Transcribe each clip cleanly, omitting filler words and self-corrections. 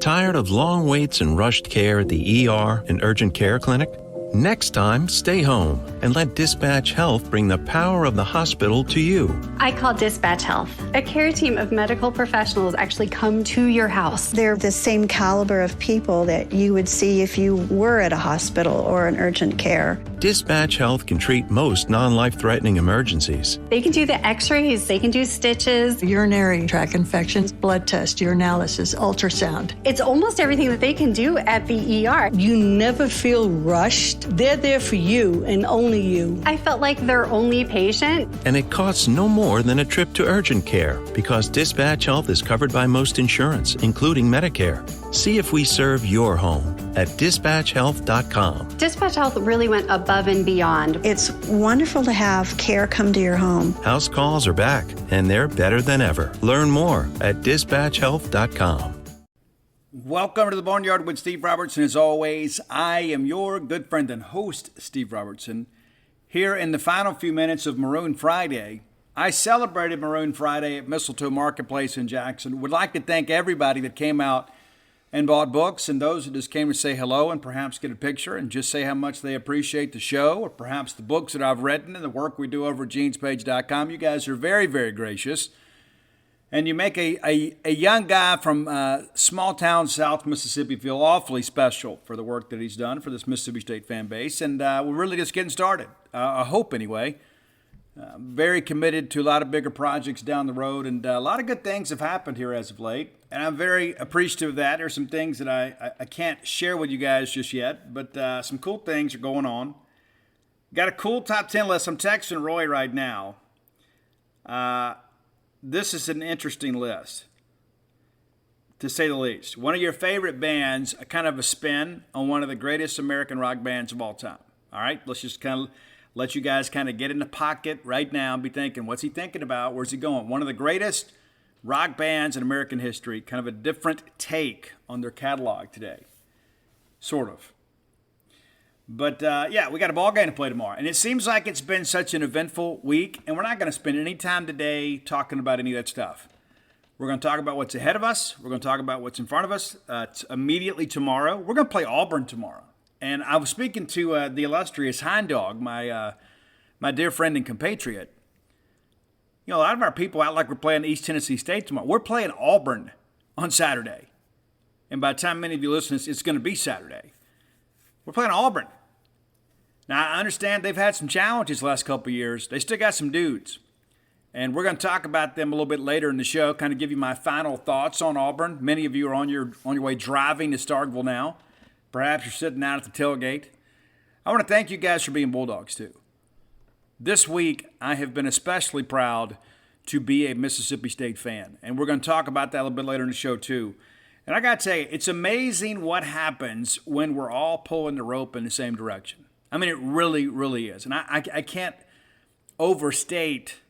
Tired of long waits and rushed care at the ER and urgent care clinic? Next time, stay home and let Dispatch Health bring the power of the hospital to you. I call Dispatch Health. A care team of medical professionals actually come to your house. They're the same caliber of people that you would see if you were at a hospital or an urgent care. Dispatch Health can treat most non-life-threatening emergencies. They can do the x-rays, they can do stitches, urinary tract infections, blood test, urinalysis, ultrasound. It's almost everything that they can do at the ER. You never feel rushed. They're there for you and only you. I felt like their only patient. And it costs no more than a trip to urgent care because Dispatch Health is covered by most insurance, including Medicare. See if we serve your home at dispatchhealth.com. Dispatch Health really went above and beyond. It's wonderful to have care come to your home. House calls are back, and they're better than ever. Learn more at dispatchhealth.com. Welcome to the Boneyard with Steve Robertson. As always, I am your good friend and host, Steve Robertson. Here in the final few minutes of Maroon Friday, I celebrated Maroon Friday at Mistletoe Marketplace in Jackson. Would like to thank everybody that came out and bought books and those that just came to say hello and perhaps get a picture and just say how much they appreciate the show or perhaps the books that I've written and the work we do over at genespage.com. You guys are very, very gracious. And you make a young guy from small town South Mississippi feel awfully special for the work that he's done for this Mississippi State fan base. And we're really just getting started, I hope anyway. Very committed to a lot of bigger projects down the road. And a lot of good things have happened here as of late. And I'm very appreciative of that. There's some things that I can't share with you guys just yet. But some cool things are going on. Got a cool top 10 list. I'm texting Roy right now. This is an interesting list, to say the least. One of your favorite bands, a kind of a spin on one of the greatest American rock bands of all time. All right, let's just kind of let you guys kind of get in the pocket right now and be thinking, what's he thinking about? Where's he going? One of the greatest rock bands in American history, kind of a different take on their catalog today, sort of. But, yeah, we got a ball game to play tomorrow. And it seems like it's been such an eventful week, and we're not going to spend any time today talking about any of that stuff. We're going to talk about what's ahead of us. We're going to talk about what's in front of us immediately tomorrow. We're going to play Auburn tomorrow. And I was speaking to the illustrious Hind Dog, my dear friend and compatriot. You know, a lot of our people act like we're playing East Tennessee State tomorrow. We're playing Auburn on Saturday. And by the time many of you listen, it's going to be Saturday. We're playing Auburn. Now, I understand they've had some challenges the last couple of years. They still got some dudes. And we're going to talk about them a little bit later in the show, kind of give you my final thoughts on Auburn. Many of you are on your way driving to Starkville now. Perhaps you're sitting out at the tailgate. I want to thank you guys for being Bulldogs, too. This week, I have been especially proud to be a Mississippi State fan. And we're going to talk about that a little bit later in the show, too. And I got to tell you, it's amazing what happens when we're all pulling the rope in the same direction. I mean, it really, really is. And I can't overstate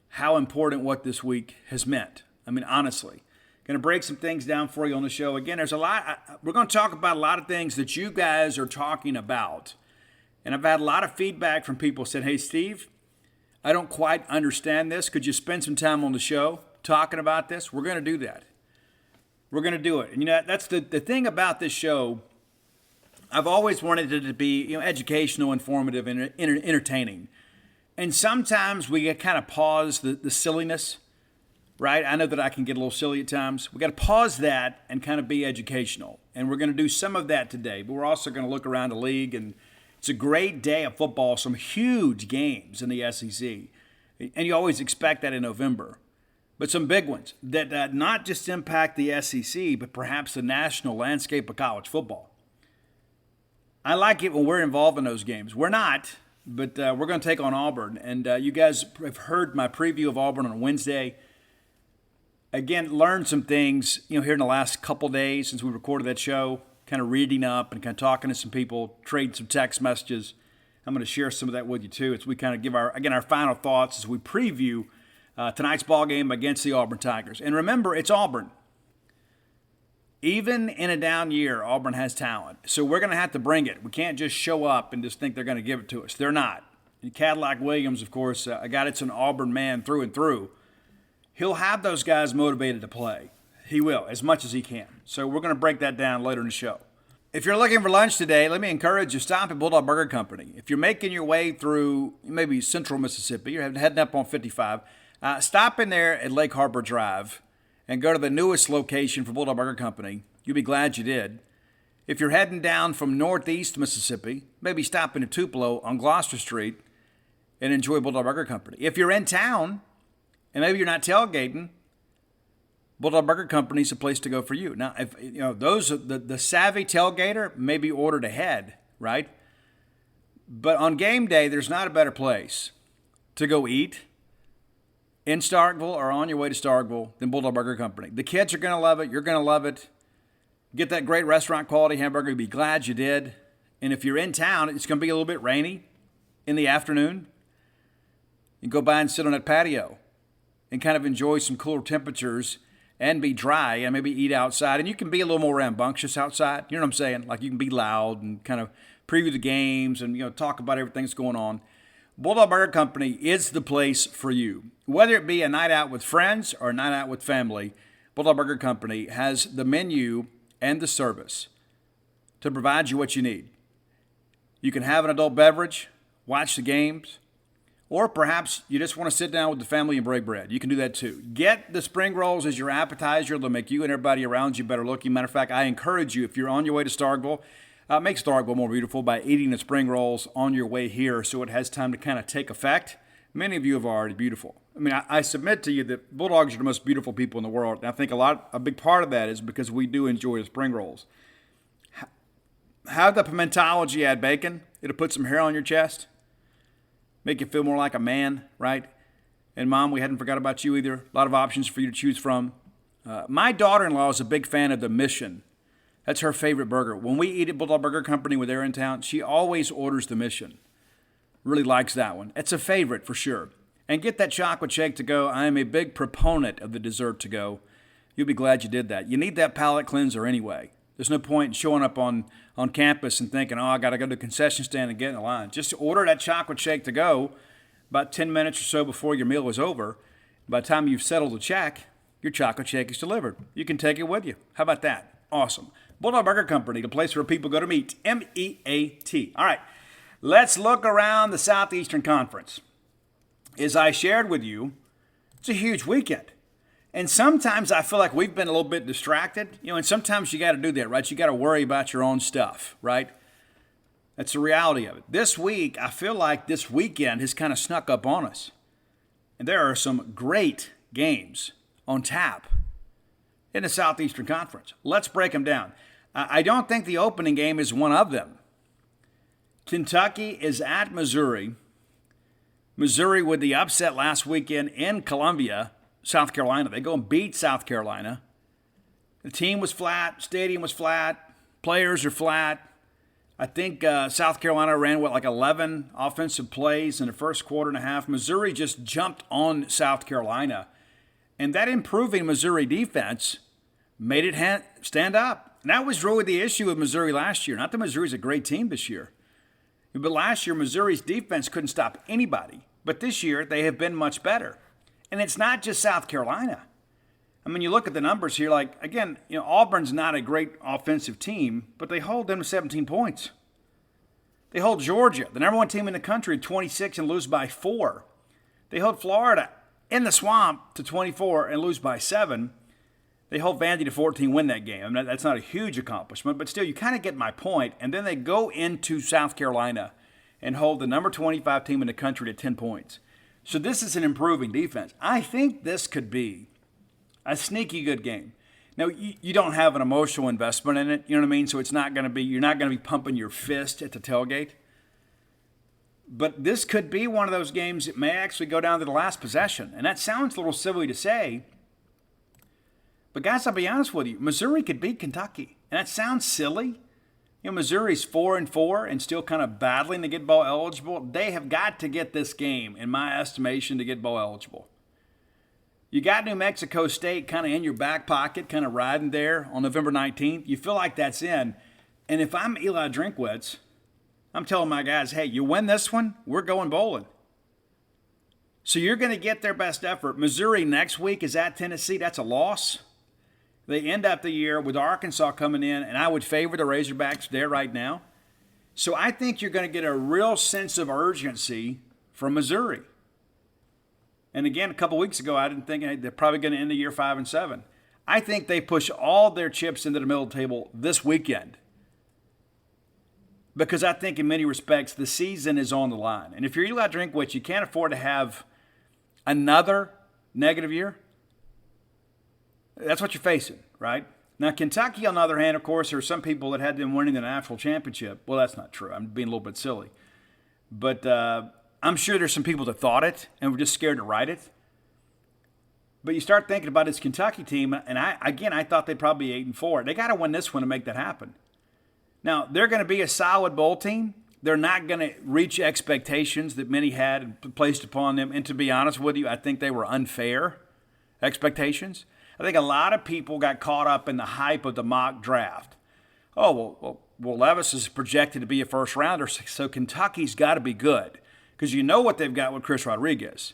how important what this week has meant. I mean, honestly. Going to break some things down for you on the show. Again, there's a lot. We're going to talk about a lot of things that you guys are talking about. And I've had a lot of feedback from people saying, hey, Steve, I don't quite understand this. Could you spend some time on the show talking about this? We're going to do that. We're going to do it. And, you know, that's the thing about this show. I've always wanted it to be, you know, educational, informative, and entertaining. And sometimes we get kind of pause the silliness, right? I know that I can get a little silly at times. We got to pause that and kind of be educational. And we're going to do some of that today. But we're also going to look around the league. And it's a great day of football, some huge games in the SEC. And you always expect that in November. But some big ones that not just impact the SEC, but perhaps the national landscape of college football. I like it when we're involved in those games. We're not, but we're going to take on Auburn. And you guys have heard my preview of Auburn on Wednesday. Again, learned some things, you know, here in the last couple days since we recorded that show, kind of reading up and kind of talking to some people, trading some text messages. I'm going to share some of that with you, too, as we kind of give our final thoughts as we preview tonight's ball game against the Auburn Tigers. And remember, it's Auburn. Even in a down year, Auburn has talent. So we're going to have to bring it. We can't just show up and just think they're going to give it to us. They're not. And Cadillac Williams, of course, a guy that's an Auburn man through and through, he'll have those guys motivated to play. He will, as much as he can. So we're going to break that down later in the show. If you're looking for lunch today, let me encourage you, stop at Bulldog Burger Company. If you're making your way through maybe central Mississippi, you're heading up on 55, stop in there at Lake Harbor Drive and go to the newest location for Bulldog Burger Company. You'll be glad you did. If you're heading down from northeast Mississippi, maybe stop in Tupelo on Gloucester Street and enjoy Bulldog Burger Company. If you're in town and maybe you're not tailgating, Bulldog Burger Company is a place to go for you. Now, if the savvy tailgater maybe ordered ahead, right? But on game day, there's not a better place to go eat in Starkville or on your way to Starkville than Bulldog Burger Company. The kids are going to love it. You're going to love it. Get that great restaurant quality hamburger. You'll be glad you did. And if you're in town, it's going to be a little bit rainy in the afternoon. You can go by and sit on that patio and kind of enjoy some cooler temperatures and be dry and maybe eat outside. And you can be a little more rambunctious outside. You know what I'm saying? Like you can be loud and kind of preview the games and, talk about everything that's going on. Bulldog Burger Company is the place for you. Whether it be a night out with friends or a night out with family, Bulldog Burger Company has the menu and the service to provide you what you need. You can have an adult beverage, watch the games, or perhaps you just want to sit down with the family and break bread. You can do that too. Get the spring rolls as your appetizer. They'll make you and everybody around you better looking. Matter of fact, I encourage you, if you're on your way to Starkville, make Starkville more beautiful by eating the spring rolls on your way here so it has time to kind of take effect. Many of you have already beautiful. I mean, I submit to you that Bulldogs are the most beautiful people in the world. And I think a big part of that is because we do enjoy the spring rolls. Have the pimentology add bacon. It'll put some hair on your chest. Make you feel more like a man, right? And Mom, we hadn't forgot about you either. A lot of options for you to choose from. My daughter-in-law is a big fan of the Mission. That's her favorite burger. When we eat at Bulldog Burger Company when they're in town, she always orders the Mission. Really likes that one. It's a favorite for sure. And get that chocolate shake to go. I am a big proponent of the dessert to go. You'll be glad you did that. You need that palate cleanser anyway. There's no point in showing up on campus and thinking, I got to go to the concession stand and get in the line. Just order that chocolate shake to go about 10 minutes or so before your meal is over. By the time you've settled the check, your chocolate shake is delivered. You can take it with you. How about that? Awesome. Bulldog Burger Company, the place where people go to meet. M-E-A-T. All right, let's look around the Southeastern Conference. As I shared with you, it's a huge weekend. And sometimes I feel like we've been a little bit distracted, and sometimes you got to do that, right? You got to worry about your own stuff, right? That's the reality of it. This week, I feel like this weekend has kind of snuck up on us. And there are some great games on tap in the Southeastern Conference. Let's break them down. I don't think the opening game is one of them. Kentucky is at Missouri. Missouri with the upset last weekend in Columbia, South Carolina. They go and beat South Carolina. The team was flat. Stadium was flat. Players are flat. I think South Carolina ran, 11 offensive plays in the first quarter and a half. Missouri just jumped on South Carolina. And that improving Missouri defense made it stand up. And that was really the issue with Missouri last year. Not that Missouri's a great team this year. But last year, Missouri's defense couldn't stop anybody. But this year, they have been much better. And it's not just South Carolina. I mean, you look at the numbers here, Auburn's not a great offensive team, but they hold them to 17 points. They hold Georgia, the number one team in the country, to 26 and lose by 4. They hold Florida in the swamp to 24 and lose by 7. They hold Vandy to 14, win that game. I mean, that's not a huge accomplishment, but still, you kind of get my point. And then they go into South Carolina and hold the number 25 team in the country to 10 points. So this is an improving defense. I think this could be a sneaky good game. Now, you don't have an emotional investment in it, you know what I mean? So it's not going to be, you're not going to be pumping your fist at the tailgate. But this could be one of those games that may actually go down to the last possession. And that sounds a little silly to say. But guys, I'll be honest with you, Missouri could beat Kentucky. And that sounds silly. Missouri's 4-4 and still kind of battling to get bowl eligible. They have got to get this game, in my estimation, to get bowl eligible. You got New Mexico State kind of in your back pocket, kind of riding there on November 19th. You feel like that's in. And if I'm Eli Drinkwitz, I'm telling my guys, hey, you win this one, we're going bowling. So you're going to get their best effort. Missouri next week is at Tennessee. That's a loss. They end up the year with Arkansas coming in, and I would favor the Razorbacks there right now. So I think you're going to get a real sense of urgency from Missouri. And again, a couple weeks ago, I didn't think they're probably going to end the year 5-7. I think they push all their chips into the middle of the table this weekend, because I think in many respects the season is on the line. And if you're Eli Drinkwitz, you can't afford to have another negative year. That's what you're facing, right? Now, Kentucky, on the other hand, of course, there are some people that had them winning the national championship. Well, that's not true. I'm being a little bit silly. But I'm sure there's some people that thought it and were just scared to write it. But you start thinking about this Kentucky team, and I thought they'd probably be 8-4. They got to win this one to make that happen. Now, they're going to be a solid bowl team. They're not going to reach expectations that many had placed upon them. And to be honest with you, I think they were unfair expectations. I think a lot of people got caught up in the hype of the mock draft. Oh, well, Levis is projected to be a first rounder, so Kentucky's got to be good, because you know what they've got with Chris Rodriguez.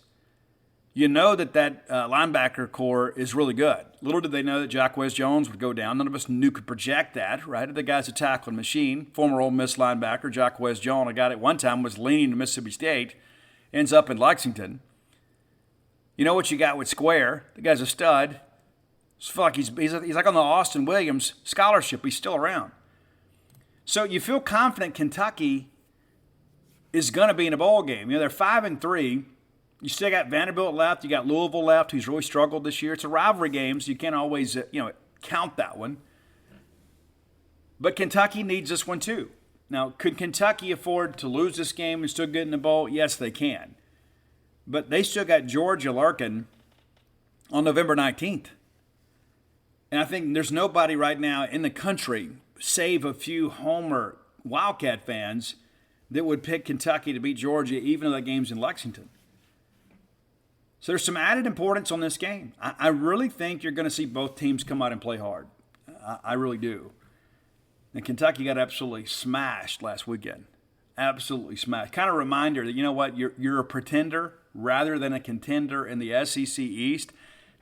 You know that linebacker core is really good. Little did they know that Jacquez Jones would go down. None of us could project that, right? The guy's a tackling machine. Former Ole Miss linebacker Jacquez Jones, a guy at one time was leaning to Mississippi State, ends up in Lexington. You know what you got with Square? The guy's a stud. It's like he's like on the Austin Williams scholarship. He's still around. So you feel confident Kentucky is going to be in a bowl game. They're 5-3. You still got Vanderbilt left. You got Louisville left, who's really struggled this year. It's a rivalry game, so you can't always count that one. But Kentucky needs this one too. Now, could Kentucky afford to lose this game and still get in the bowl? Yes, they can. But they still got Georgia lurking on November 19th. And I think there's nobody right now in the country, save a few Homer Wildcat fans, that would pick Kentucky to beat Georgia, even though that game's in Lexington. So there's some added importance on this game. I really think you're going to see both teams come out and play hard. I really do. And Kentucky got absolutely smashed last weekend. Absolutely smashed. Kind of a reminder that, you know what, you're a pretender rather than a contender in the SEC East.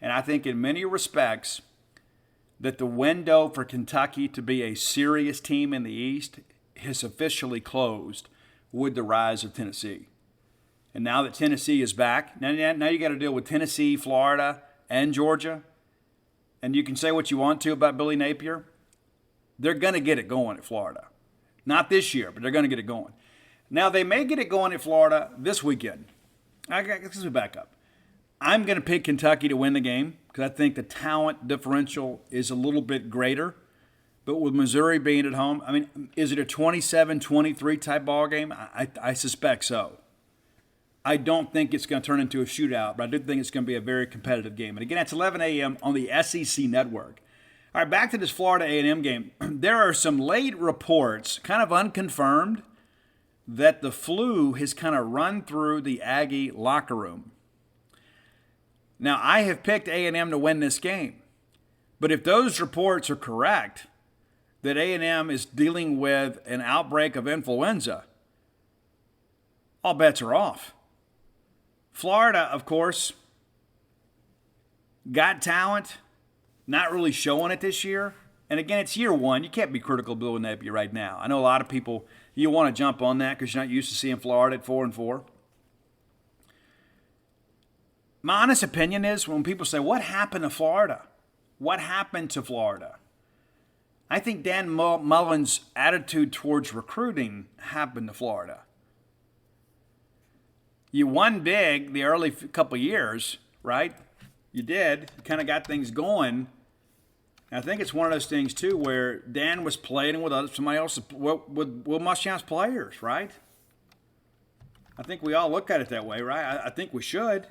And I think in many respects that the window for Kentucky to be a serious team in the East has officially closed with the rise of Tennessee. And now that Tennessee is back, now you got to deal with Tennessee, Florida, and Georgia. And you can say what you want to about Billy Napier. They're going to get it going at Florida. Not this year, but they're going to get it going. Now, they may get it going at Florida this weekend. Let's back up. I'm going to pick Kentucky to win the game because I think the talent differential is a little bit greater. But with Missouri being at home, I mean, is it a 27-23 type ball game? I suspect so. I don't think it's going to turn into a shootout, but I do think it's going to be a very competitive game. And again, it's 11 a.m. on the SEC Network. All right, back to this Florida A&M game. There are some late reports, kind of unconfirmed, that the flu has kind of run through the Aggie locker room. Now, I have picked A&M to win this game. But if those reports are correct, that A&M is dealing with an outbreak of influenza, all bets are off. Florida, of course, got talent, not really showing it this year. And again, it's year one. You can't be critical of Bill Napier right now. I know a lot of people, you want to jump on that because you're not used to seeing Florida at 4-4. My honest opinion is when people say, what happened to Florida? What happened to Florida? I think Dan Mullen's attitude towards recruiting happened to Florida. You won big the early couple years, right? You did. You kind of got things going. And I think it's one of those things, too, where Dan was playing with somebody else, with Will Muschamp's players, right? I think we all look at it that way, right? I think we should.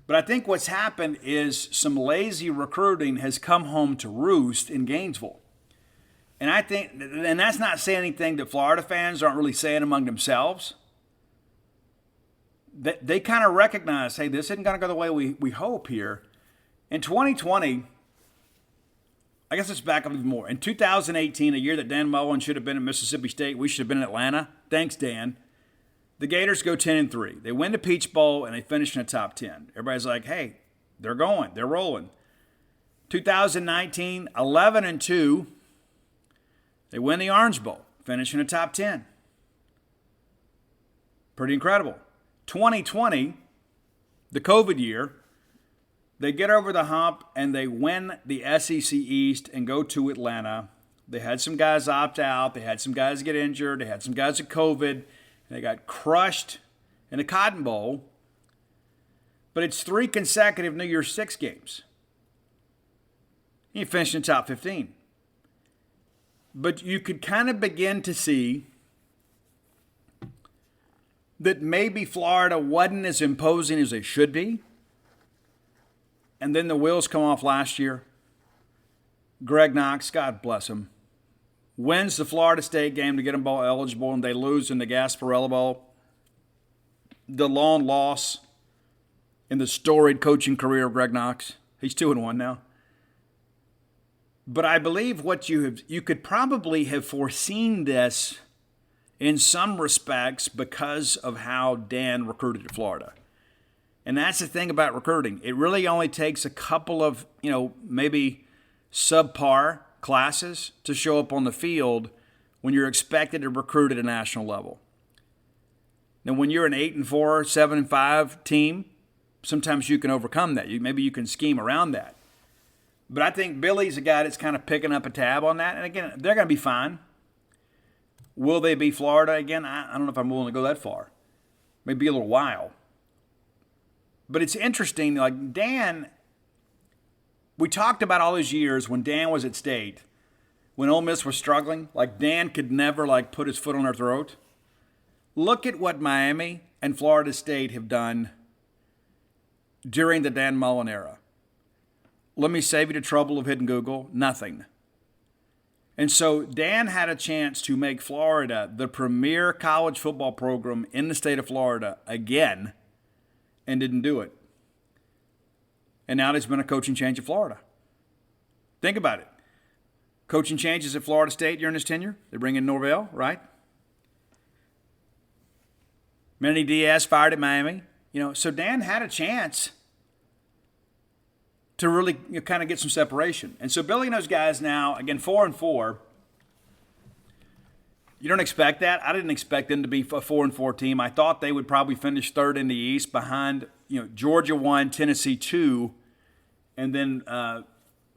But I think what's happened is some lazy recruiting has come home to roost in Gainesville. And I think, and that's not saying anything that Florida fans aren't really saying among themselves. They kind of recognize, hey, this isn't going to go the way we hope here. In 2020, I guess let's back up even more. In 2018, a year that Dan Mullen should have been at Mississippi State, we should have been in Atlanta. Thanks, Dan. The Gators go 10-3. They win the Peach Bowl, and they finish in the top 10. Everybody's like, hey, they're going. They're rolling. 2019, 11-2. They win the Orange Bowl, finish in the top 10. Pretty incredible. 2020, the COVID year, they get over the hump and they win the SEC East and go to Atlanta. They had some guys opt out. They had some guys get injured. They had some guys with COVID. And they got crushed in the Cotton Bowl. But it's 3 consecutive New Year's Six games. You finished in the top 15. But you could kind of begin to see that maybe Florida wasn't as imposing as they should be. And then the wheels come off last year. Greg Knox, God bless him, wins the Florida State game to get them bowl eligible, and they lose in the Gasparilla Bowl. The long loss in the storied coaching career of Greg Knox. He's 2-1 now. But I believe what you could probably have foreseen this in some respects because of how Dan recruited at Florida. And that's the thing about recruiting. It really only takes a couple of, maybe subpar classes to show up on the field when you're expected to recruit at a national level. Now, when you're an 8-4, 7-5 team, sometimes you can overcome that. Maybe you can scheme around that. But I think Billy's a guy that's kind of picking up a tab on that. And again, they're going to be fine. Will they be Florida again? I don't know if I'm willing to go that far. Maybe a little while. But it's interesting, like Dan, we talked about all those years when Dan was at State, when Ole Miss was struggling, like Dan could never put his foot on their throat. Look at what Miami and Florida State have done during the Dan Mullen era. Let me save you the trouble of hitting Google. Nothing. And so Dan had a chance to make Florida the premier college football program in the state of Florida again and didn't do it. And now there's been a coaching change at Florida. Think about it. Coaching changes at Florida State during his tenure. They bring in Norvell, right? Manny Diaz fired at Miami. So Dan had a chance to really kind of get some separation. And so Billy and those guys now, again, 4-4. You don't expect that. I didn't expect them to be a 4-4 team. I thought they would probably finish third in the East behind, Georgia 1, Tennessee 2, and then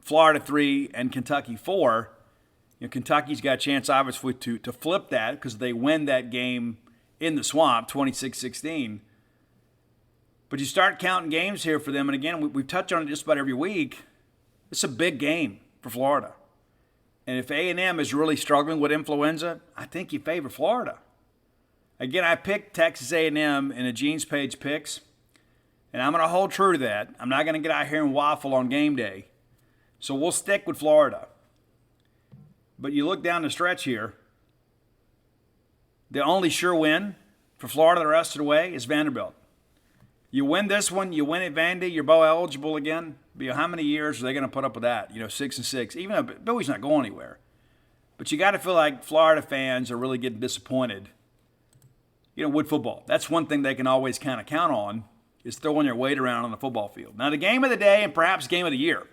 Florida 3 and Kentucky 4. Kentucky's got a chance, obviously, to flip that because they win that game in the Swamp, 26-16. But you start counting games here for them, and again, we've touched on it just about every week. It's a big game for Florida. And if A&M is really struggling with influenza, I think you favor Florida. Again, I picked Texas A&M in a Gene's Page picks, and I'm going to hold true to that. I'm not going to get out here and waffle on game day. So we'll stick with Florida. But you look down the stretch here, the only sure win for Florida the rest of the way is Vanderbilt. You win this one, you win at Vandy, you're bowl eligible again. How many years are they going to put up with that? 6-6. Even though Billy's not going anywhere. But you got to feel like Florida fans are really getting disappointed. With football. That's one thing they can always kind of count on is throwing their weight around on the football field. Now, the game of the day and perhaps game of the year.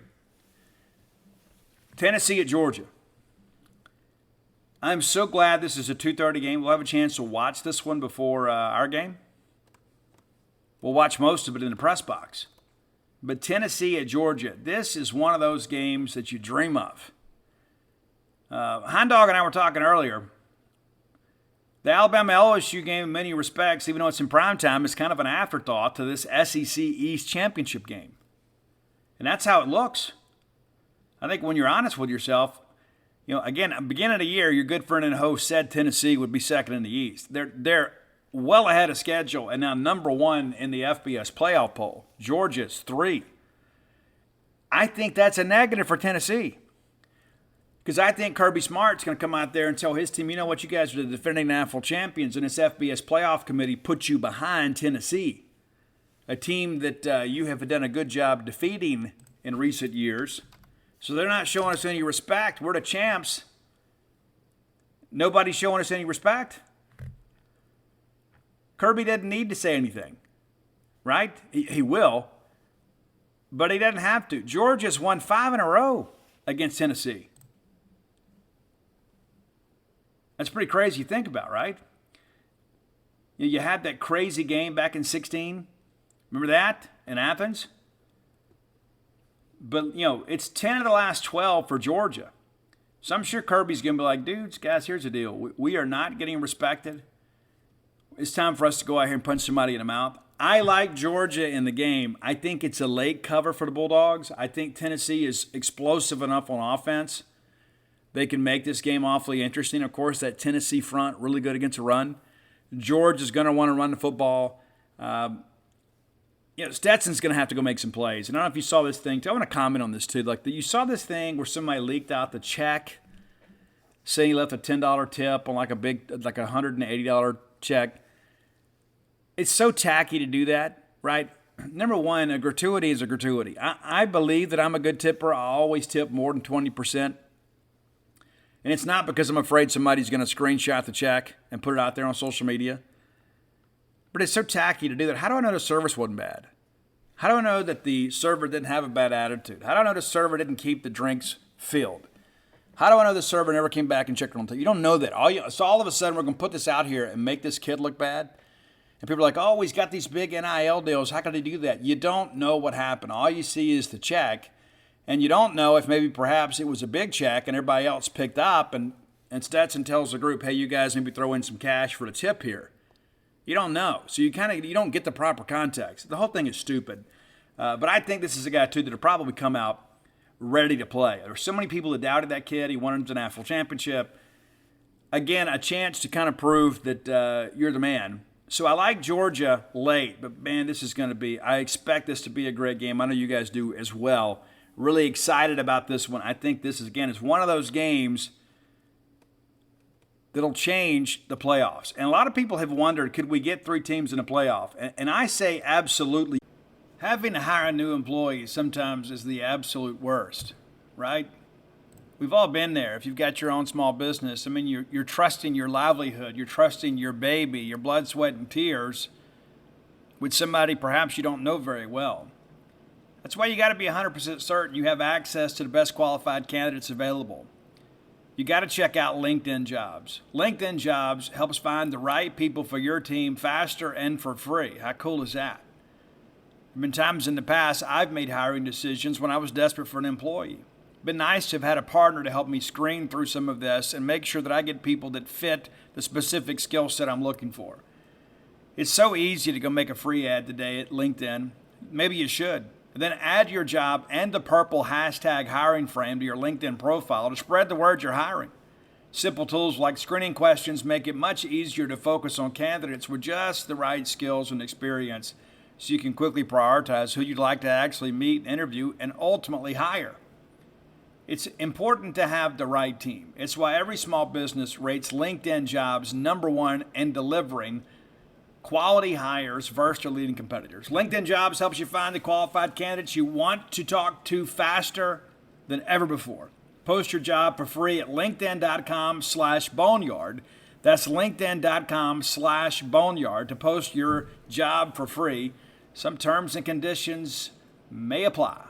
Tennessee at Georgia. I'm so glad this is a 2:30 game. We'll have a chance to watch this one before our game. We'll watch most of it in the press box. But Tennessee at Georgia, this is one of those games that you dream of. Hound Dog and I were talking earlier. The Alabama-LSU game, in many respects, even though it's in primetime, is kind of an afterthought to this SEC East championship game. And that's how it looks. I think when you're honest with yourself, again, at the beginning of the year, your good friend and host said Tennessee would be second in the East. They're well ahead of schedule, and now number 1 in the FBS playoff poll. Georgia's 3. I think that's a negative for Tennessee because I think Kirby Smart's going to come out there and tell his team, you know what, you guys are the defending national champions, and this FBS playoff committee put you behind Tennessee, a team that you have done a good job defeating in recent years. So they're not showing us any respect. We're the champs. Nobody's showing us any respect. Kirby doesn't need to say anything, right? He will. but he doesn't have to. Georgia's won 5 in a row against Tennessee. That's pretty crazy to think about, right? You had that crazy game back in 2016. Remember that in Athens? But, it's 10 of the last 12 for Georgia. So I'm sure Kirby's going to be like, dudes, guys, here's the deal. We are not getting respected. It's time for us to go out here and punch somebody in the mouth. I like Georgia in the game. I think it's a late cover for the Bulldogs. I think Tennessee is explosive enough on offense. They can make this game awfully interesting. Of course, that Tennessee front, really good against a run. Georgia's going to want to run the football. Stetson's going to have to go make some plays. And I don't know if you saw this thing. I want to comment on this, too. You saw this thing where somebody leaked out the check, saying he left a $10 tip on like a $180 check. It's so tacky to do that, right? Number one, a gratuity is a gratuity. I believe that I'm a good tipper. I always tip more than 20%. And it's not because I'm afraid somebody's going to screenshot the check and put it out there on social media. But it's so tacky to do that. How do I know the service wasn't bad? How do I know that the server didn't have a bad attitude? How do I know the server didn't keep the drinks filled? How do I know the server never came back and checked on them? You don't know that. So all of a sudden, we're going to put this out here and make this kid look bad. And people are like, oh, he's got these big NIL deals. How could he do that? You don't know what happened. All you see is the check. And you don't know if maybe perhaps it was a big check and everybody else picked up. And Stetson tells the group, hey, you guys maybe throw in some cash for the tip here. You don't know. So you don't get the proper context. The whole thing is stupid. But I think this is a guy, too, that will probably come out ready to play. There were so many people that doubted that kid. He wanted him to the national championship. Again, a chance to kind of prove that you're the man. So I like Georgia late, but, man, I expect this to be a great game. I know you guys do as well. Really excited about this one. I think this is one of those games that'll change the playoffs. And a lot of people have wondered, could we get 3 teams in a playoff? And I say absolutely. Having to hire a new employee sometimes is the absolute worst, right? We've all been there. If you've got your own small business, you're trusting your livelihood. You're trusting your baby, your blood, sweat, and tears with somebody perhaps you don't know very well. That's why you got to be 100% certain you have access to the best qualified candidates available. You got to check out LinkedIn Jobs. LinkedIn Jobs helps find the right people for your team faster and for free. How cool is that? There have been times in the past I've made hiring decisions when I was desperate for an employee. It's been nice to have had a partner to help me screen through some of this and make sure that I get people that fit the specific skill set I'm looking for. It's so easy to go make a free ad today at LinkedIn. Maybe you should. Then add your job and the purple hashtag hiring frame to your LinkedIn profile to spread the word you're hiring. Simple tools like screening questions make it much easier to focus on candidates with just the right skills and experience so you can quickly prioritize who you'd like to actually meet, interview, and ultimately hire. It's important to have the right team. It's why every small business rates LinkedIn Jobs #1 in delivering quality hires versus their leading competitors. LinkedIn Jobs helps you find the qualified candidates you want to talk to faster than ever before. Post your job for free at linkedin.com/boneyard. That's linkedin.com/boneyard to post your job for free. Some terms and conditions may apply.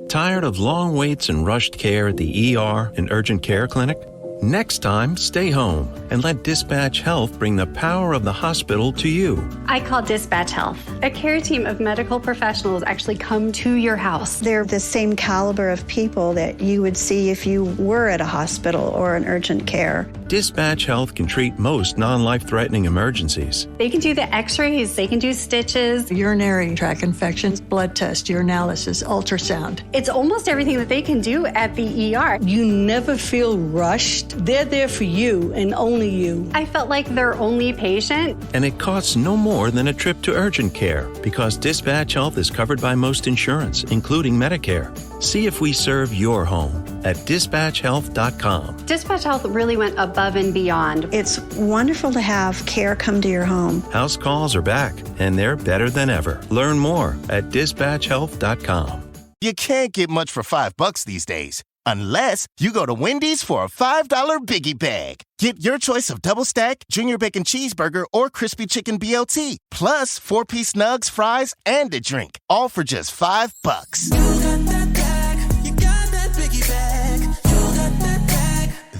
Tired of long waits and rushed care at the ER and urgent care clinic? Next time, stay home and let Dispatch Health bring the power of the hospital to you. I call Dispatch Health. A care team of medical professionals actually come to your house. They're the same caliber of people that you would see if you were at a hospital or an urgent care. Dispatch Health can treat most non-life-threatening emergencies. They can do the x-rays, they can do stitches. Urinary tract infections, blood test, urinalysis, ultrasound. It's almost everything that they can do at the ER. You never feel rushed. They're there for you and only you. I felt like their only patient. And it costs no more than a trip to urgent care because Dispatch Health is covered by most insurance, including Medicare. See if we serve your home at dispatchhealth.com. Dispatch Health really went above and beyond. It's wonderful to have care come to your home. House calls are back, and they're better than ever. Learn more at dispatchhealth.com. You can't get much for $5 these days. Unless you go to Wendy's for a $5 Biggie Bag. Get your choice of double stack, junior bacon cheeseburger, or crispy chicken BLT. Plus 4-piece nugs, fries, and a drink. All for just $5.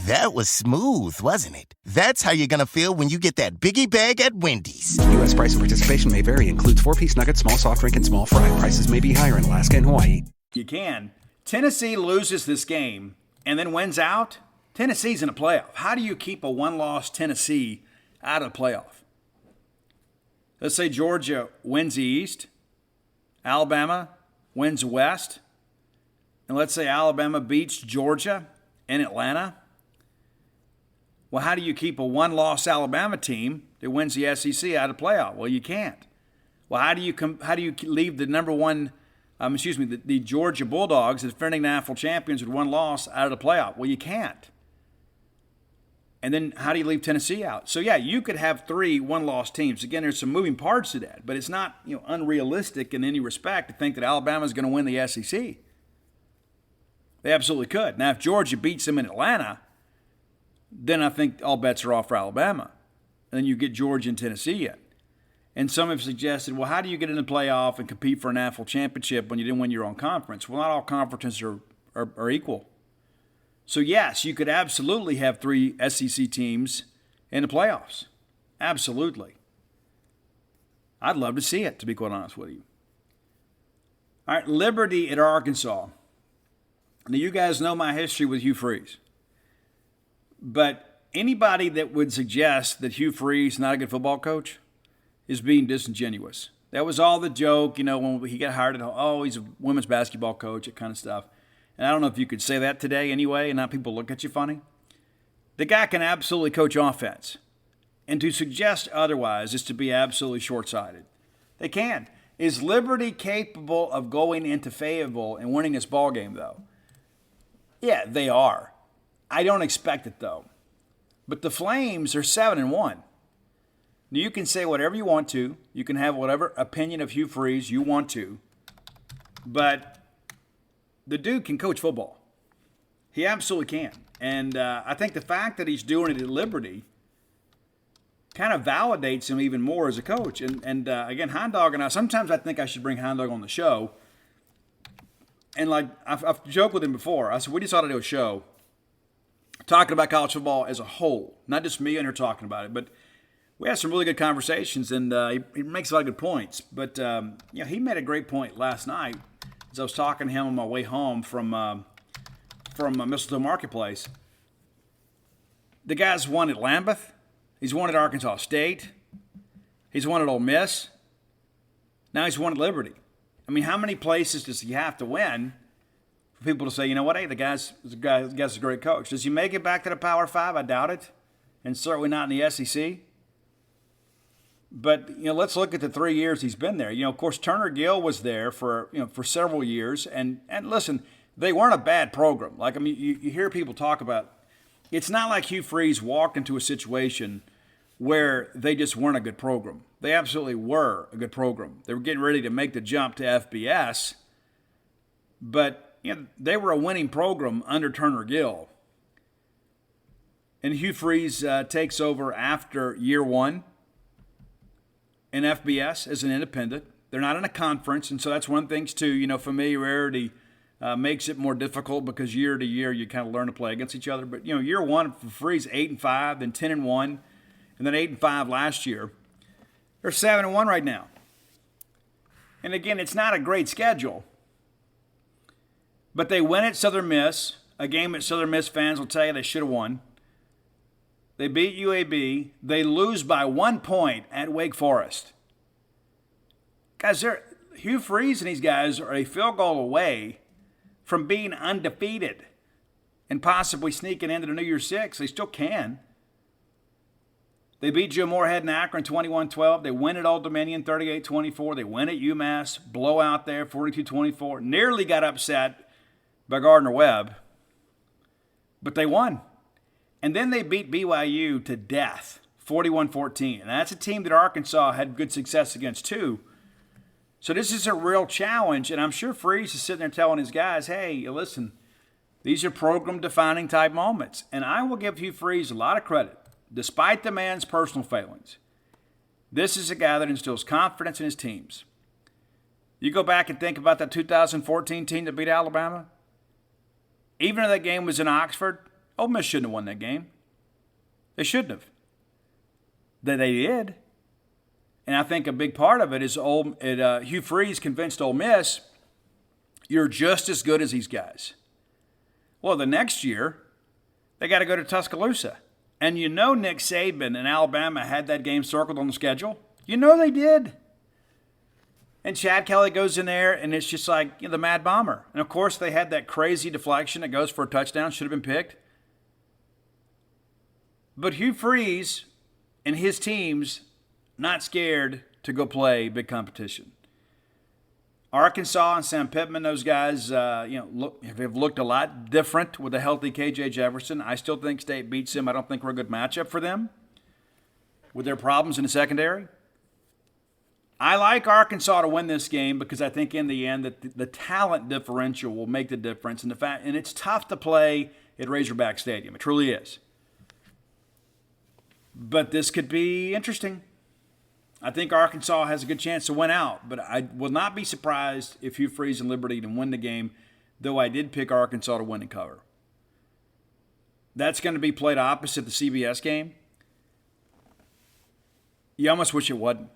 That was smooth, wasn't it? That's how you're going to feel when you get that Biggie Bag at Wendy's. U.S. price and participation may vary. Includes 4-piece nuggets, small soft drink, and small fry. Prices may be higher in Alaska and Hawaii. You can. Tennessee loses this game and then wins out. Tennessee's in a playoff. How do you keep a one-loss Tennessee out of the playoff? Let's say Georgia wins the East, Alabama wins the West, and let's say Alabama beats Georgia in Atlanta. Well, how do you keep a one-loss Alabama team that wins the SEC out of the playoff? Well, you can't. Well, how do you leave the number one? The Georgia Bulldogs, the defending national champions with one loss, out of the playoff? Well, you can't. And then how do you leave Tennessee out? So, yeah, you could have 3 one-loss teams. Again, there's some moving parts to that, but it's not unrealistic in any respect to think that Alabama's going to win the SEC. They absolutely could. Now, if Georgia beats them in Atlanta, then I think all bets are off for Alabama. And then you get Georgia and Tennessee in. And some have suggested, well, how do you get in the playoff and compete for a national championship when you didn't win your own conference? Well, not all conferences are equal. So, yes, you could absolutely have 3 SEC teams in the playoffs. Absolutely. I'd love to see it, to be quite honest with you. All right, Liberty at Arkansas. Now, you guys know my history with Hugh Freeze. But anybody that would suggest that Hugh Freeze is not a good football coach is being disingenuous. That was all the joke, when he got hired he's a women's basketball coach, that kind of stuff. And I don't know if you could say that today anyway and not people look at you funny. The guy can absolutely coach offense. And to suggest otherwise is to be absolutely short-sighted. They can. Is Liberty capable of going into Fayetteville and winning this ball game, though? Yeah, they are. I don't expect it, though. But the Flames are 7-1. Now, you can say whatever you want to. You can have whatever opinion of Hugh Freeze you want to. But the dude can coach football. He absolutely can. And I think the fact that he's doing it at Liberty kind of validates him even more as a coach. And again, Hound-Dog and I, sometimes I think I should bring Hound-Dog on the show. And like I've joked with him before. I said, we just ought to do a show talking about college football as a whole. Not just me and her talking about it, but we had some really good conversations, and he makes a lot of good points. But he made a great point last night as I was talking to him on my way home from Mistletoe Marketplace. The guy's won at Lambeth. He's won at Arkansas State. He's won at Ole Miss. Now he's won at Liberty. I mean, how many places does he have to win for people to say, hey, the guy's a great coach? Does he make it back to the Power 5? I doubt it. And certainly not in the SEC. But, let's look at the 3 years he's been there. Of course, Turner Gill was there for several years. And listen, they weren't a bad program. You hear people talk about, it's not like Hugh Freeze walked into a situation where they just weren't a good program. They absolutely were a good program. They were getting ready to make the jump to FBS. But, they were a winning program under Turner Gill. And Hugh Freeze takes over after year 1. In FBS as an independent. They're not in a conference, and so that's one of the things too. Familiarity makes it more difficult because year to year you kind of learn to play against each other. But year 1 for Freeze 8-5, then 10-1, and then 8-5 last year. They're 7-1 right now. And again, it's not a great schedule, but they win at Southern Miss, a game that Southern Miss fans will tell you they should have won. They beat UAB. They lose by 1 point at Wake Forest. Guys, Hugh Freeze and these guys are a field goal away from being undefeated and possibly sneaking into the New Year's Six. They still can. They beat Joe Moorhead and Akron 21-12. They win at Old Dominion 38-24. They win at UMass, blowout there 42-24. Nearly got upset by Gardner-Webb, but they won. And then they beat BYU to death, 41-14. And that's a team that Arkansas had good success against too. So this is a real challenge, and I'm sure Freeze is sitting there telling his guys, hey, listen, These are program-defining type moments. And I will give Hugh Freeze a lot of credit, despite the man's personal failings. This is a guy that instills confidence in his teams. You go back and think about that 2014 team that beat Alabama. Even if that game was in Oxford, Ole Miss shouldn't have won that game. They shouldn't have. They did. And I think a big part of it is Hugh Freeze convinced Ole Miss, you're just as good as these guys. Well, the next year, they got to go to Tuscaloosa. And you know Nick Saban and Alabama had that game circled on the schedule. You know they did. And Chad Kelly goes in there, and it's just like the Mad Bomber. And, of course, they had that crazy deflection that goes for a touchdown, should have been picked. But Hugh Freeze and his teams not scared to go play big competition. Arkansas and Sam Pittman, those guys, have looked a lot different with a healthy KJ Jefferson. I still think State beats them. I don't think we're a good matchup for them with their problems in the secondary. I like Arkansas to win this game because I think in the end that the talent differential will make the difference. And it's tough to play at Razorback Stadium. It truly is. But this could be interesting. I think Arkansas has a good chance to win out, but I will not be surprised if Hugh Freeze and Liberty can win the game, though I did pick Arkansas to win and cover. That's going to be played opposite the CBS game. You almost wish it wasn't.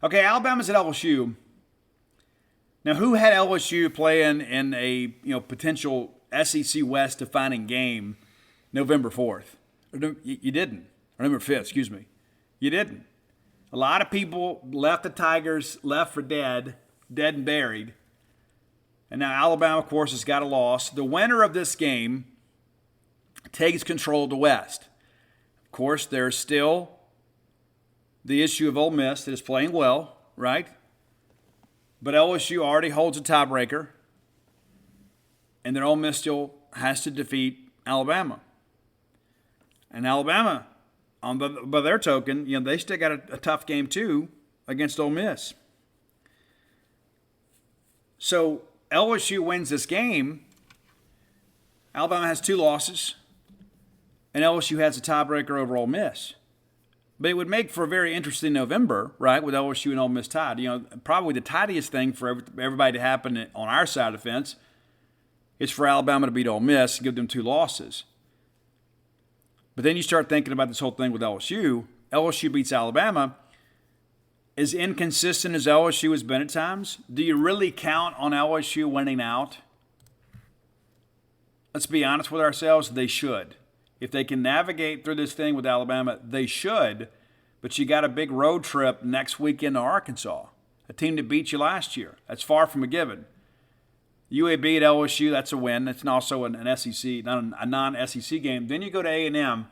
Okay, Alabama's at LSU. Now, who had LSU playing in a potential SEC West defining game November 4th? You didn't. Or November 5th, excuse me. You didn't. A lot of people left the Tigers, left for dead and buried. And now Alabama, of course, has got a loss. The winner of this game takes control of the West. Of course, there's still the issue of Ole Miss that is playing well, right? But LSU already holds a tiebreaker. And then Ole Miss still has to defeat Alabama. And Alabama, by their token, they still got a tough game too against Ole Miss. So LSU wins this game. Alabama has 2 losses, and LSU has a tiebreaker over Ole Miss. But it would make for a very interesting November, right, with LSU and Ole Miss tied. Probably the tidiest thing for everybody to happen on our side of the fence is for Alabama to beat Ole Miss and give them 2 losses. But then you start thinking about this whole thing with LSU. LSU beats Alabama. As inconsistent as LSU has been at times, do you really count on LSU winning out? Let's be honest with ourselves, they should. If they can navigate through this thing with Alabama, they should. But you got a big road trip next week into Arkansas, a team that beat you last year. That's far from a given. UAB at LSU, that's a win. That's also an SEC, not a non-SEC game. Then you go to A&M,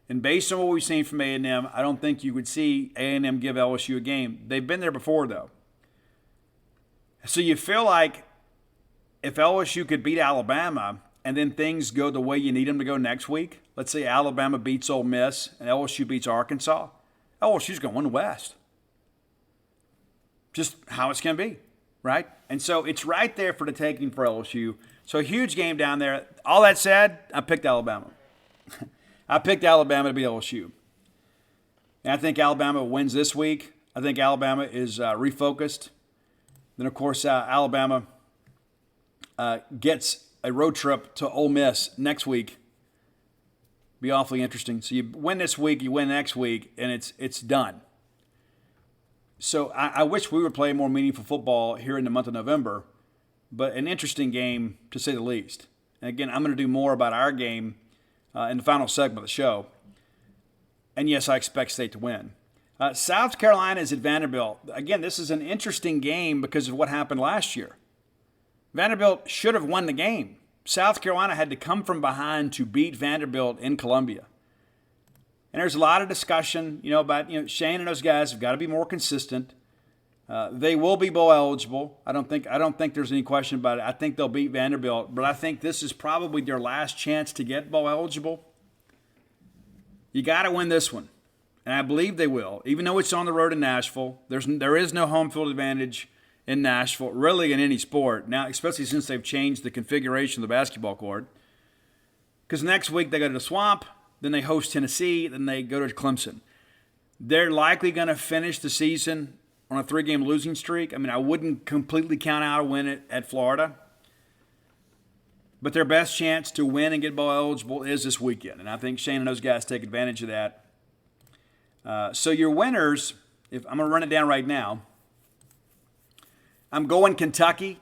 and based on what we've seen from A&M, I don't think you would see A&M give LSU a game. They've been there before, though. So you feel like if LSU could beat Alabama and then things go the way you need them to go next week, let's say Alabama beats Ole Miss and LSU beats Arkansas, LSU's going to win the West. Just how it's going to be. Right? And so it's right there for the taking for LSU. So a huge game down there. All that said, I picked Alabama. I picked Alabama to beat LSU. And I think Alabama wins this week. I think Alabama is refocused. Then, of course, Alabama gets a road trip to Ole Miss next week. Be awfully interesting. So you win this week, you win next week, and it's done. So I wish we were playing more meaningful football here in the month of November, but an interesting game to say the least. And again, I'm going to do more about our game in the final segment of the show. And yes, I expect State to win. South Carolina is at Vanderbilt. Again, this is an interesting game because of what happened last year. Vanderbilt should have won the game. South Carolina had to come from behind to beat Vanderbilt in Columbia. And there's a lot of discussion, about Shane and those guys have got to be more consistent. They will be bowl eligible. I don't think there's any question about it. I think they'll beat Vanderbilt, but I think this is probably their last chance to get bowl eligible. You got to win this one, and I believe they will. Even though it's on the road in Nashville, there is no home field advantage in Nashville, really in any sport now, especially since they've changed the configuration of the basketball court. Because next week they go to the Swamp, then they host Tennessee, then they go to Clemson. They're likely going to finish the season on a 3-game losing streak. I mean, I wouldn't completely count out a win at Florida. But their best chance to win and get bowl eligible is this weekend. And I think Shane and those guys take advantage of that. So your winners, if I'm going to run it down right now. I'm going Kentucky.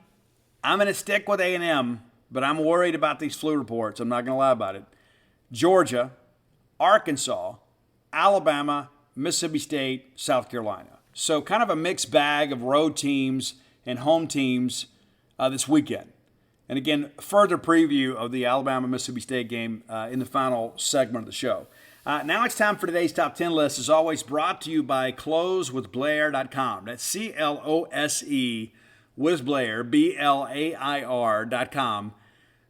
I'm going to stick with A&M, but I'm worried about these flu reports. I'm not going to lie about it. Georgia, Arkansas, Alabama, Mississippi State, South Carolina. So kind of a mixed bag of road teams and home teams this weekend. And again, further preview of the Alabama-Mississippi State game in the final segment of the show. Now it's time for today's Top 10 list, as always brought to you by closewithblair.com. That's C-L-O-S-E with Blair, B-L-A-I-R.com.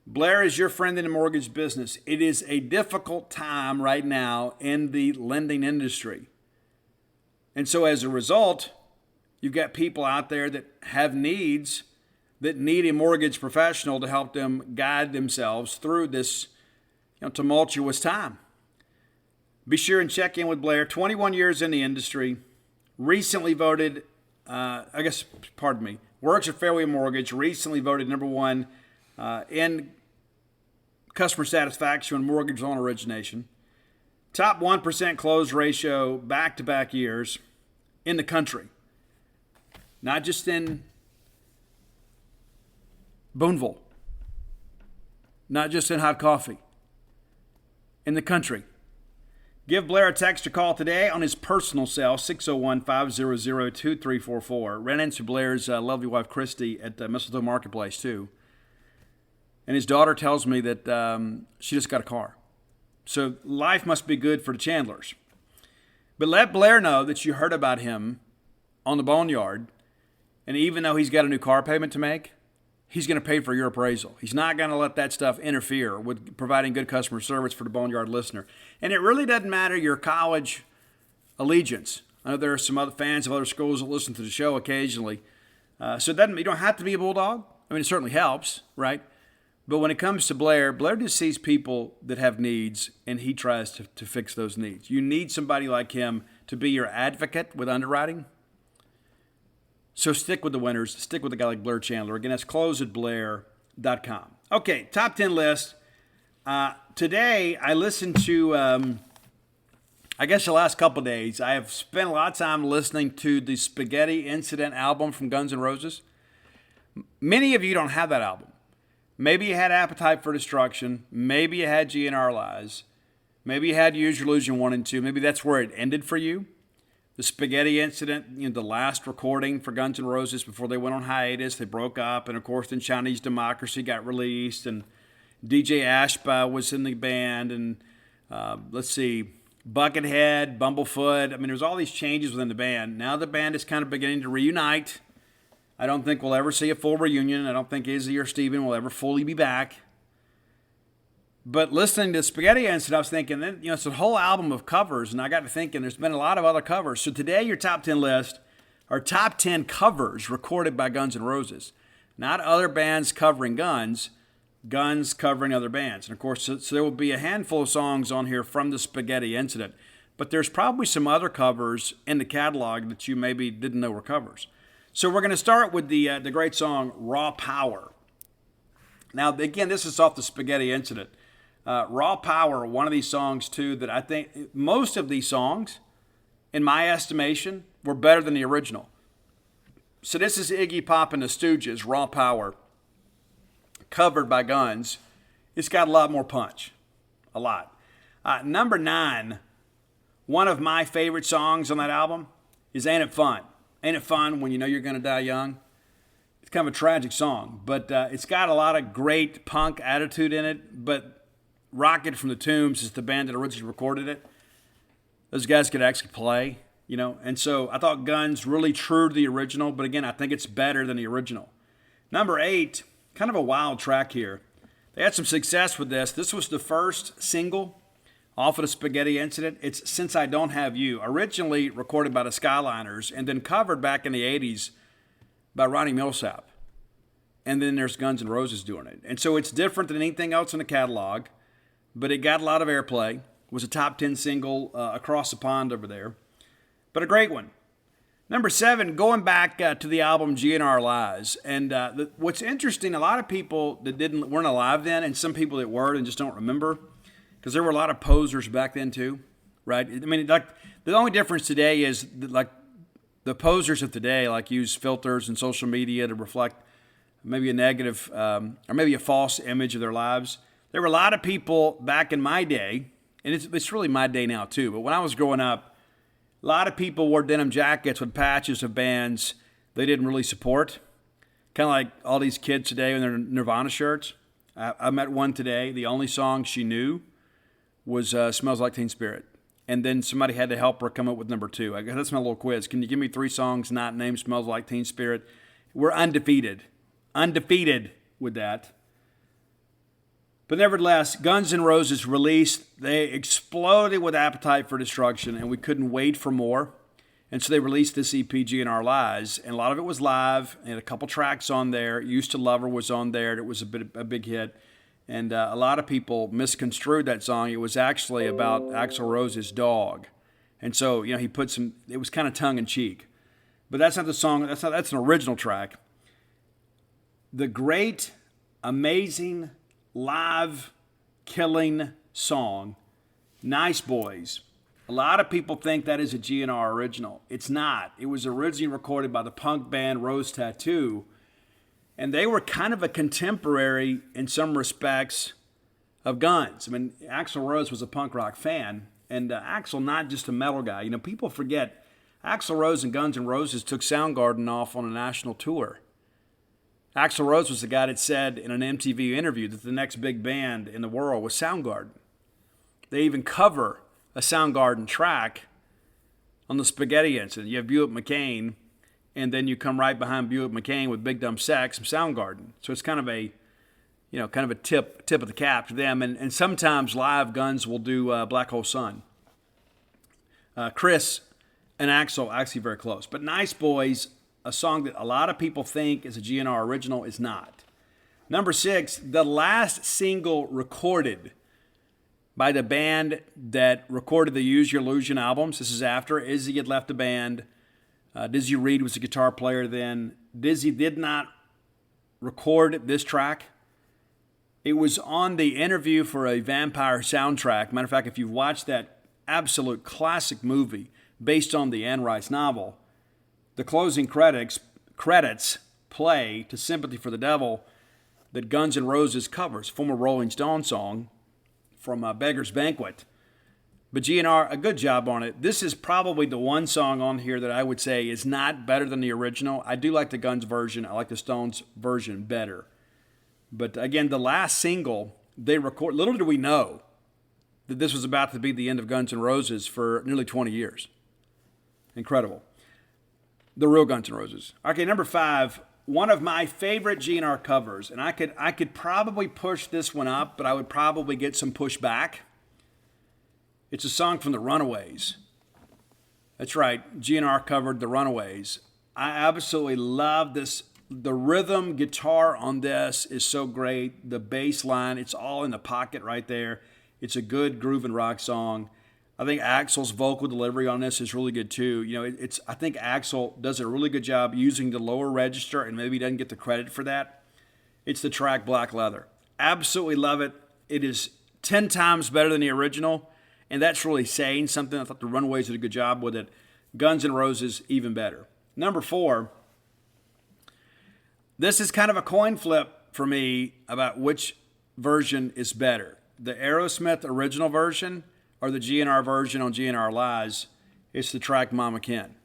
Blair is your friend in the mortgage business. It is a difficult time right now in the lending industry. And so as a result, you've got people out there that have needs that need a mortgage professional to help them guide themselves through this tumultuous time. Be sure and check in with Blair. 21 years in the industry, recently voted, works at Fairway Mortgage, recently voted number 1 in customer satisfaction and mortgage loan origination. Top 1% close ratio back-to-back years in the country. Not just in Boonville. Not just in hot coffee. In the country. Give Blair a text or call today on his personal cell, 601-500-2344. Ran into Blair's lovely wife, Christy, at Mistletoe Marketplace, too. And his daughter tells me that she just got a car. So life must be good for the Chandlers. But let Blair know that you heard about him on the Boneyard. And even though he's got a new car payment to make, he's going to pay for your appraisal. He's not going to let that stuff interfere with providing good customer service for the Boneyard listener. And it really doesn't matter your college allegiance. I know there are some other fans of other schools that listen to the show occasionally. So you don't have to be a Bulldog. I mean, it certainly helps, right? But when it comes to Blair just sees people that have needs, and he tries to fix those needs. You need somebody like him to be your advocate with underwriting. So stick with the winners. Stick with a guy like Blair Chandler. Again, that's closewithblair.com. Okay, top 10 list. Today, I listened to, the last couple of days, I have spent a lot of time listening to the Spaghetti Incident album from Guns N' Roses. Many of you don't have that album. Maybe you had Appetite for Destruction. Maybe you had GNR Lies. Maybe you had Use Your Illusion 1 and 2. Maybe that's where it ended for you. The Spaghetti Incident, the last recording for Guns N' Roses before they went on hiatus. They broke up, and of course then Chinese Democracy got released, and DJ Ashba was in the band, and Buckethead, Bumblefoot. I mean, there's all these changes within the band. Now the band is kind of beginning to reunite. I don't think we'll ever see a full reunion. I don't think Izzy or Steven will ever fully be back. But listening to Spaghetti Incident, I was thinking, it's a whole album of covers, and I got to thinking there's been a lot of other covers. So today, your top 10 list are top 10 covers recorded by Guns N' Roses. Not other bands covering Guns, Guns covering other bands. And of course, so there will be a handful of songs on here from the Spaghetti Incident. But there's probably some other covers in the catalog that you maybe didn't know were covers. So we're going to start with the great song, Raw Power. Now, again, this is off the Spaghetti Incident. Raw Power, one of these songs, too, that I think most of these songs, in my estimation, were better than the original. So this is Iggy Pop and the Stooges, Raw Power, covered by Guns. It's got a lot more punch. A lot. Number 9, one of my favorite songs on that album is Ain't It Fun? Ain't It Fun When You Know You're Gonna Die Young? It's kind of a tragic song, but it's got a lot of great punk attitude in it, but Rocket from the Tombs is the band that originally recorded it. Those guys could actually play, and so I thought Guns really true to the original, but again, I think it's better than the original. Number 8, kind of a wild track here. They had some success with this. This was the first single off of the Spaghetti Incident. It's Since I Don't Have You, originally recorded by the Skyliners and then covered back in the 80s by Ronnie Millsap. And then there's Guns N' Roses doing it. And so it's different than anything else in the catalog. but it got a lot of airplay. It was a top 10 single across the pond over there, but a great one. Number 7, going back to the album GNR Lies. And what's interesting, a lot of people that weren't alive then, and some people that were and just don't remember, because there were a lot of posers back then too, right? I mean, like the only difference today is that, like, the posers of today like use filters and social media to reflect maybe a negative or maybe a false image of their lives. There were a lot of people back in my day, and it's really my day now too, but when I was growing up, a lot of people wore denim jackets with patches of bands they didn't really support. Kind of like all these kids today in their Nirvana shirts. I met one today. The only song she knew was Smells Like Teen Spirit. And then somebody had to help her come up with number 2. That's my little quiz. Can you give me 3 songs not named Smells Like Teen Spirit? We're undefeated. Undefeated with that. But nevertheless, Guns N' Roses released, they exploded with Appetite for Destruction, and we couldn't wait for more. And so they released this EP, GNR Lies, and a lot of it was live, and a couple tracks on there. Used to Love Her was on there. It was a big hit. And a lot of people misconstrued that song. It was actually about Axl Rose's dog. And so, he put it was kind of tongue-in-cheek. But that's not the song, that's an original track. The great, amazing, live killing song, Nice Boys. A lot of people think that is a GNR original. It's not. It was originally recorded by the punk band Rose Tattoo, and they were kind of a contemporary in some respects of Guns. I mean, Axl Rose was a punk rock fan, and Axl not just a metal guy. People forget Axl Rose and Guns N' Roses took Soundgarden off on a national tour. Axl Rose was the guy that said in an MTV interview that the next big band in the world was Soundgarden. They even cover a Soundgarden track on the Spaghetti Incident. You have Buick McCain, and then you come right behind Buick McCain with Big Dumb Sex from Soundgarden. So it's kind of a tip of the cap to them. And sometimes live Guns will do Black Hole Sun. Chris and Axl actually very close. But Nice Boys, a song that a lot of people think is a GNR original, is not. Number 6, the last single recorded by the band that recorded the Use Your Illusion albums. This is after Izzy had left the band. Dizzy Reed was the guitar player then. Dizzy did not record this track. It was on the Interview for a Vampire soundtrack. Matter of fact, if you've watched that absolute classic movie based on the Anne Rice novel, the closing credits play to Sympathy for the Devil that Guns N' Roses covers, former Rolling Stone song from Beggar's Banquet. But GNR, a good job on it. This is probably the one song on here that I would say is not better than the original. I do like the Guns version. I like the Stones version better. But again, the last single they record, little did we know that this was about to be the end of Guns N' Roses for nearly 20 years. Incredible. The real Guns N' Roses. Okay, number 5, one of my favorite GNR covers, and I could probably push this one up, but I would probably get some pushback. It's a song from the Runaways. That's right, GNR covered the Runaways. I absolutely love this. The rhythm guitar on this is so great. The bass line, it's all in the pocket right there. It's a good groove and rock song. I think Axl's vocal delivery on this is really good too. I think Axl does a really good job using the lower register, and maybe he doesn't get the credit for that. It's the track Black Leather. Absolutely love it. It is 10 times better than the original, and that's really saying something. I thought the Runaways did a good job with it. Guns N' Roses, even better. Number 4, this is kind of a coin flip for me about which version is better. The Aerosmith original version or the GNR version on GNR Lies. It's the track Mama Ken.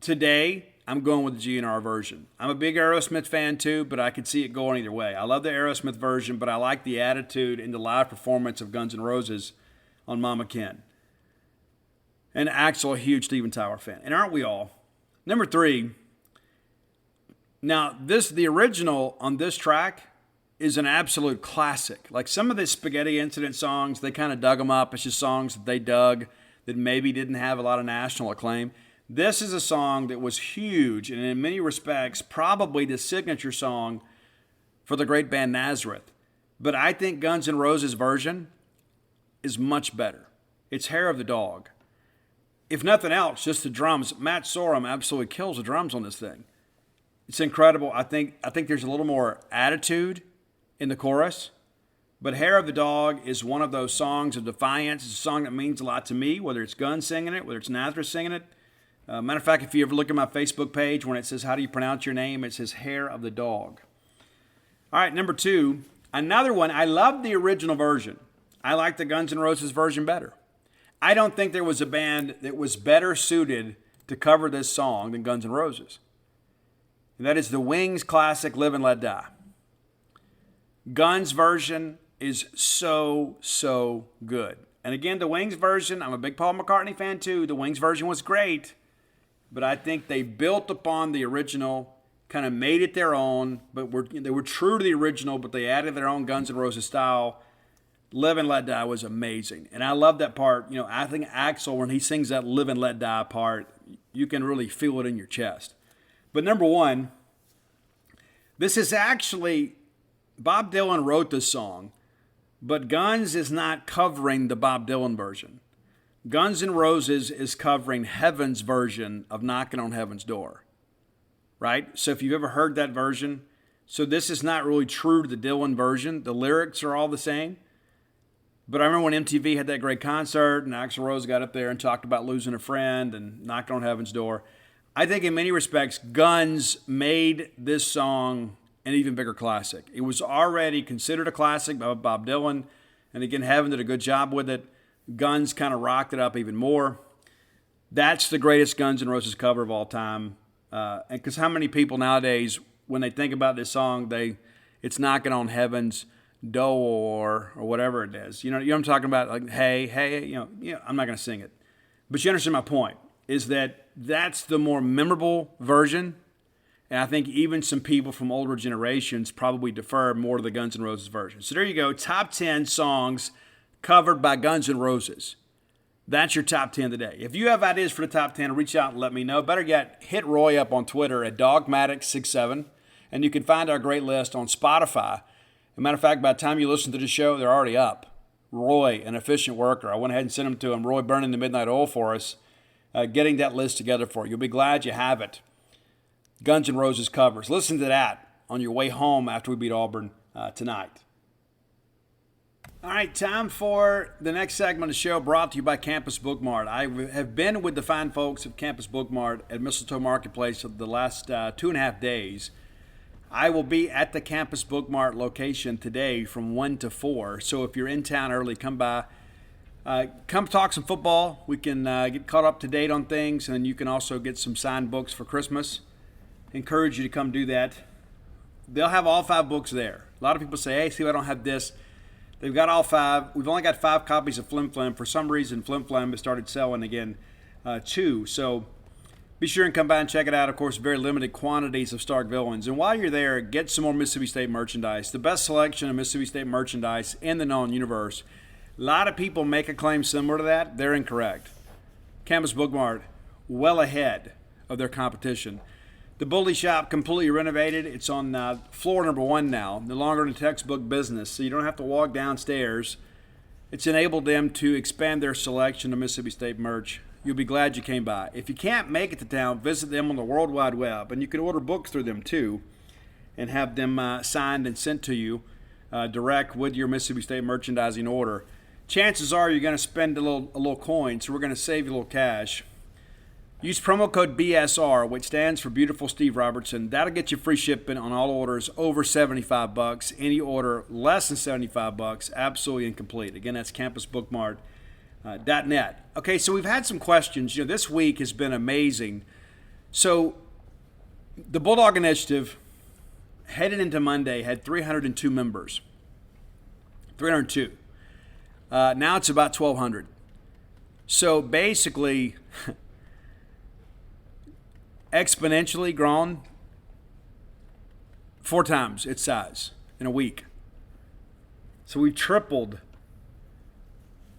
Today, I'm going with the GNR version. I'm a big Aerosmith fan too, but I could see it going either way. I love the Aerosmith version, but I like the attitude and the live performance of Guns N' Roses on Mama Ken. And Axl, a huge Steven Tyler fan. And aren't we all? Number 3. Now, the original on this track is an absolute classic. Like some of the Spaghetti Incident songs, they kind of dug them up. It's just songs that they dug that maybe didn't have a lot of national acclaim. This is a song that was huge and in many respects probably the signature song for the great band Nazareth. But I think Guns N' Roses' version is much better. It's Hair of the Dog. If nothing else, just the drums. Matt Sorum absolutely kills the drums on this thing. It's incredible. I think there's a little more attitude in the chorus. But Hair of the Dog is one of those songs of defiance. It's a song that means a lot to me, whether it's Guns singing it, whether it's Nazareth singing it. Matter of fact, if you ever look at my Facebook page, when it says, how do you pronounce your name? It says Hair of the Dog. All right, number 2, another one. I love the original version. I like the Guns N' Roses version better. I don't think there was a band that was better suited to cover this song than Guns N' Roses. And that is the Wings classic, Live and Let Die. Guns version is so good. And again, the Wings version, I'm a big Paul McCartney fan too. The Wings version was great, but I think they built upon the original, kind of made it their own, but they were true to the original, but they added their own Guns N' Roses style. Live and Let Die was amazing. And I love that part. I think Axl, when he sings that Live and Let Die part, you can really feel it in your chest. But number 1, this is actually, Bob Dylan wrote this song, but Guns is not covering the Bob Dylan version. Guns N' Roses is covering Heaven's version of Knocking on Heaven's Door. Right? So if you've ever heard that version, so this is not really true to the Dylan version. The lyrics are all the same. But I remember when MTV had that great concert and Axl Rose got up there and talked about losing a friend and knocking on heaven's door. I think in many respects, Guns made this song an even bigger classic. It was already considered a classic by Bob Dylan. And again, Heaven did a good job with it. Guns kind of rocked it up even more. That's the greatest Guns N' Roses cover of all time. And because how many people nowadays, when they think about this song, it's knocking on heaven's door or whatever it is. You know what I'm talking about? Like, hey, I'm not going to sing it. But you understand my point, is that that's the more memorable version. And I think even some people from older generations probably defer more to the Guns N' Roses version. So there you go, top 10 songs covered by Guns N' Roses. That's your top 10 today. If you have ideas for the top 10, reach out and let me know. Better yet, hit Roy up on Twitter at Dogmatic67. And you can find our great list on Spotify. As a matter of fact, by the time you listen to the show, they're already up. Roy, an efficient worker. I went ahead and sent them to him. Roy burning the midnight oil for us, getting that list together for you. You'll be glad you have it. Guns N' Roses covers. Listen to that on your way home after we beat Auburn tonight. All right, time for the next segment of the show, brought to you by Campus Book Mart. I have been with the fine folks of Campus Book Mart at Mistletoe Marketplace for the last 2.5 days. I will be at the Campus Book Mart location today from 1 to 4. So if you're in town early, come by. Come talk some football. We can get caught up to date on things, and you can also get some signed books for Christmas. Encourage you to come do that. They'll have all 5 books there. A lot of people say, hey, Steve, I don't have this. They've got all 5. We've only got 5 copies of Flim Flam. For some reason, Flim Flam has started selling again, 2. So be sure and come by and check it out. Of course, very limited quantities of Stark Villains. And while you're there, get some more Mississippi State merchandise. The best selection of Mississippi State merchandise in the known universe. A lot of people make a claim similar to that. They're incorrect. Campus Book Mart, well ahead of their competition. The Bully Shop, completely renovated. It's on floor number 1 now. No longer in the textbook business, so you don't have to walk downstairs. It's enabled them to expand their selection of Mississippi State merch. You'll be glad you came by. If you can't make it to town, visit them on the World Wide Web. And you can order books through them, too, and have them signed and sent to you direct with your Mississippi State merchandising order. Chances are you're going to spend a little coin, so we're going to save you a little cash. Use promo code BSR, which stands for Beautiful Steve Robertson. That'll get you free shipping on all orders over $75. Any order less than $75, absolutely incomplete. Again, that's campusbookmart.net. Okay, so we've had some questions. This week has been amazing. So the Bulldog Initiative, headed into Monday, had 302 members. 302. Now it's about 1,200. So basically, exponentially grown 4 times its size in a week. So we've tripled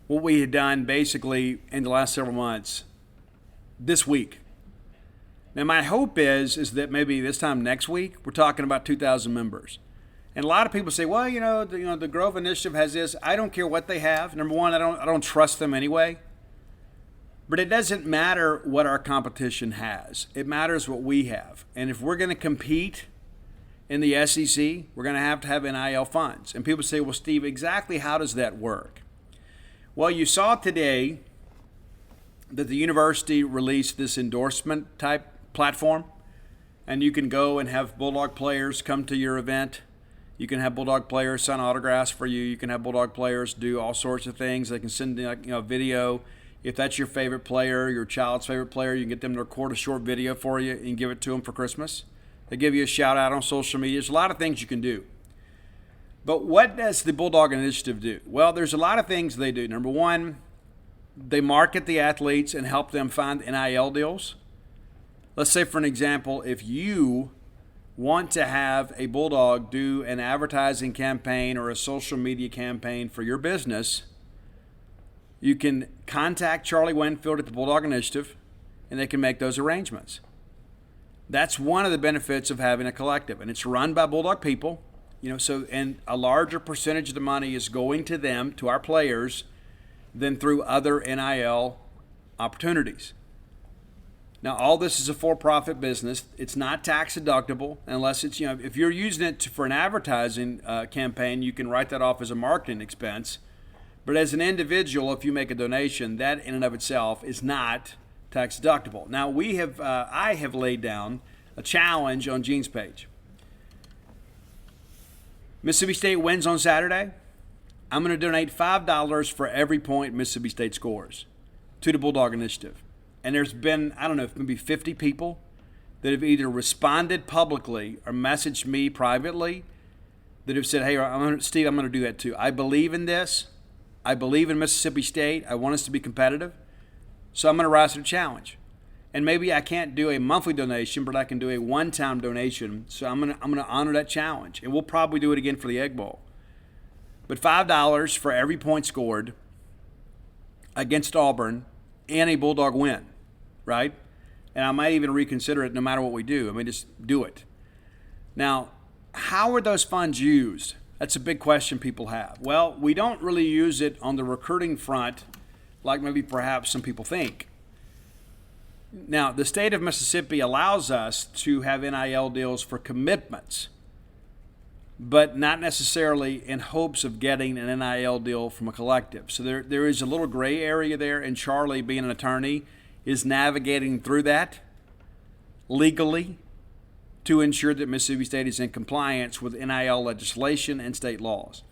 what we had done basically in the last several months this week. Now my hope is that maybe this time next week we're talking about 2,000 members. And a lot of people say, well, the Grove Initiative has this. I don't care what they have. Number one, I don't trust them anyway. But it doesn't matter what our competition has. It matters what we have. And if we're going to compete in the SEC, we're going to have NIL funds. And people say, well, Steve, exactly how does that work? Well, you saw today that the university released this endorsement type platform, and you can go and have Bulldog players come to your event. You can have Bulldog players sign autographs for you. You can have Bulldog players do all sorts of things. They can send video. If that's your favorite player, your child's favorite player, you can get them to record a short video for you and give it to them for Christmas. They give you a shout out on social media. There's a lot of things you can do. But what does the Bulldog Initiative do? Well, there's a lot of things they do. Number one, they market the athletes and help them find NIL deals. Let's say, for an example, if you want to have a Bulldog do an advertising campaign or a social media campaign for your business, you can contact Charlie Winfield at the Bulldog Initiative, and they can make those arrangements. That's one of the benefits of having a collective, and it's run by Bulldog people. And a larger percentage of the money is going to them, to our players, than through other NIL opportunities. Now, all this is a for-profit business. It's not tax deductible unless it's, if you're using it for an advertising campaign, you can write that off as a marketing expense. But as an individual, if you make a donation, that in and of itself is not tax deductible. Now, I have laid down a challenge on Gene's page. Mississippi State wins on Saturday. I'm going to donate $5 for every point Mississippi State scores to the Bulldog Initiative. And there's been, I don't know, maybe 50 people that have either responded publicly or messaged me privately that have said, hey, Steve, I'm going to do that too. I believe in this. I believe in Mississippi State. I want us to be competitive. So I'm going to rise to the challenge. And maybe I can't do a monthly donation, but I can do a one-time donation. So I'm going to honor that challenge. And we'll probably do it again for the Egg Bowl. But $5 for every point scored against Auburn and a Bulldog win, right? And I might even reconsider it no matter what we do. Just do it. Now, how are those funds used? That's a big question people have. Well, we don't really use it on the recruiting front like maybe perhaps some people think. Now, the state of Mississippi allows us to have NIL deals for commitments, but not necessarily in hopes of getting an NIL deal from a collective. So there is a little gray area there, and Charlie, being an attorney, is navigating through that legally to ensure that Mississippi State is in compliance with NIL legislation and state laws.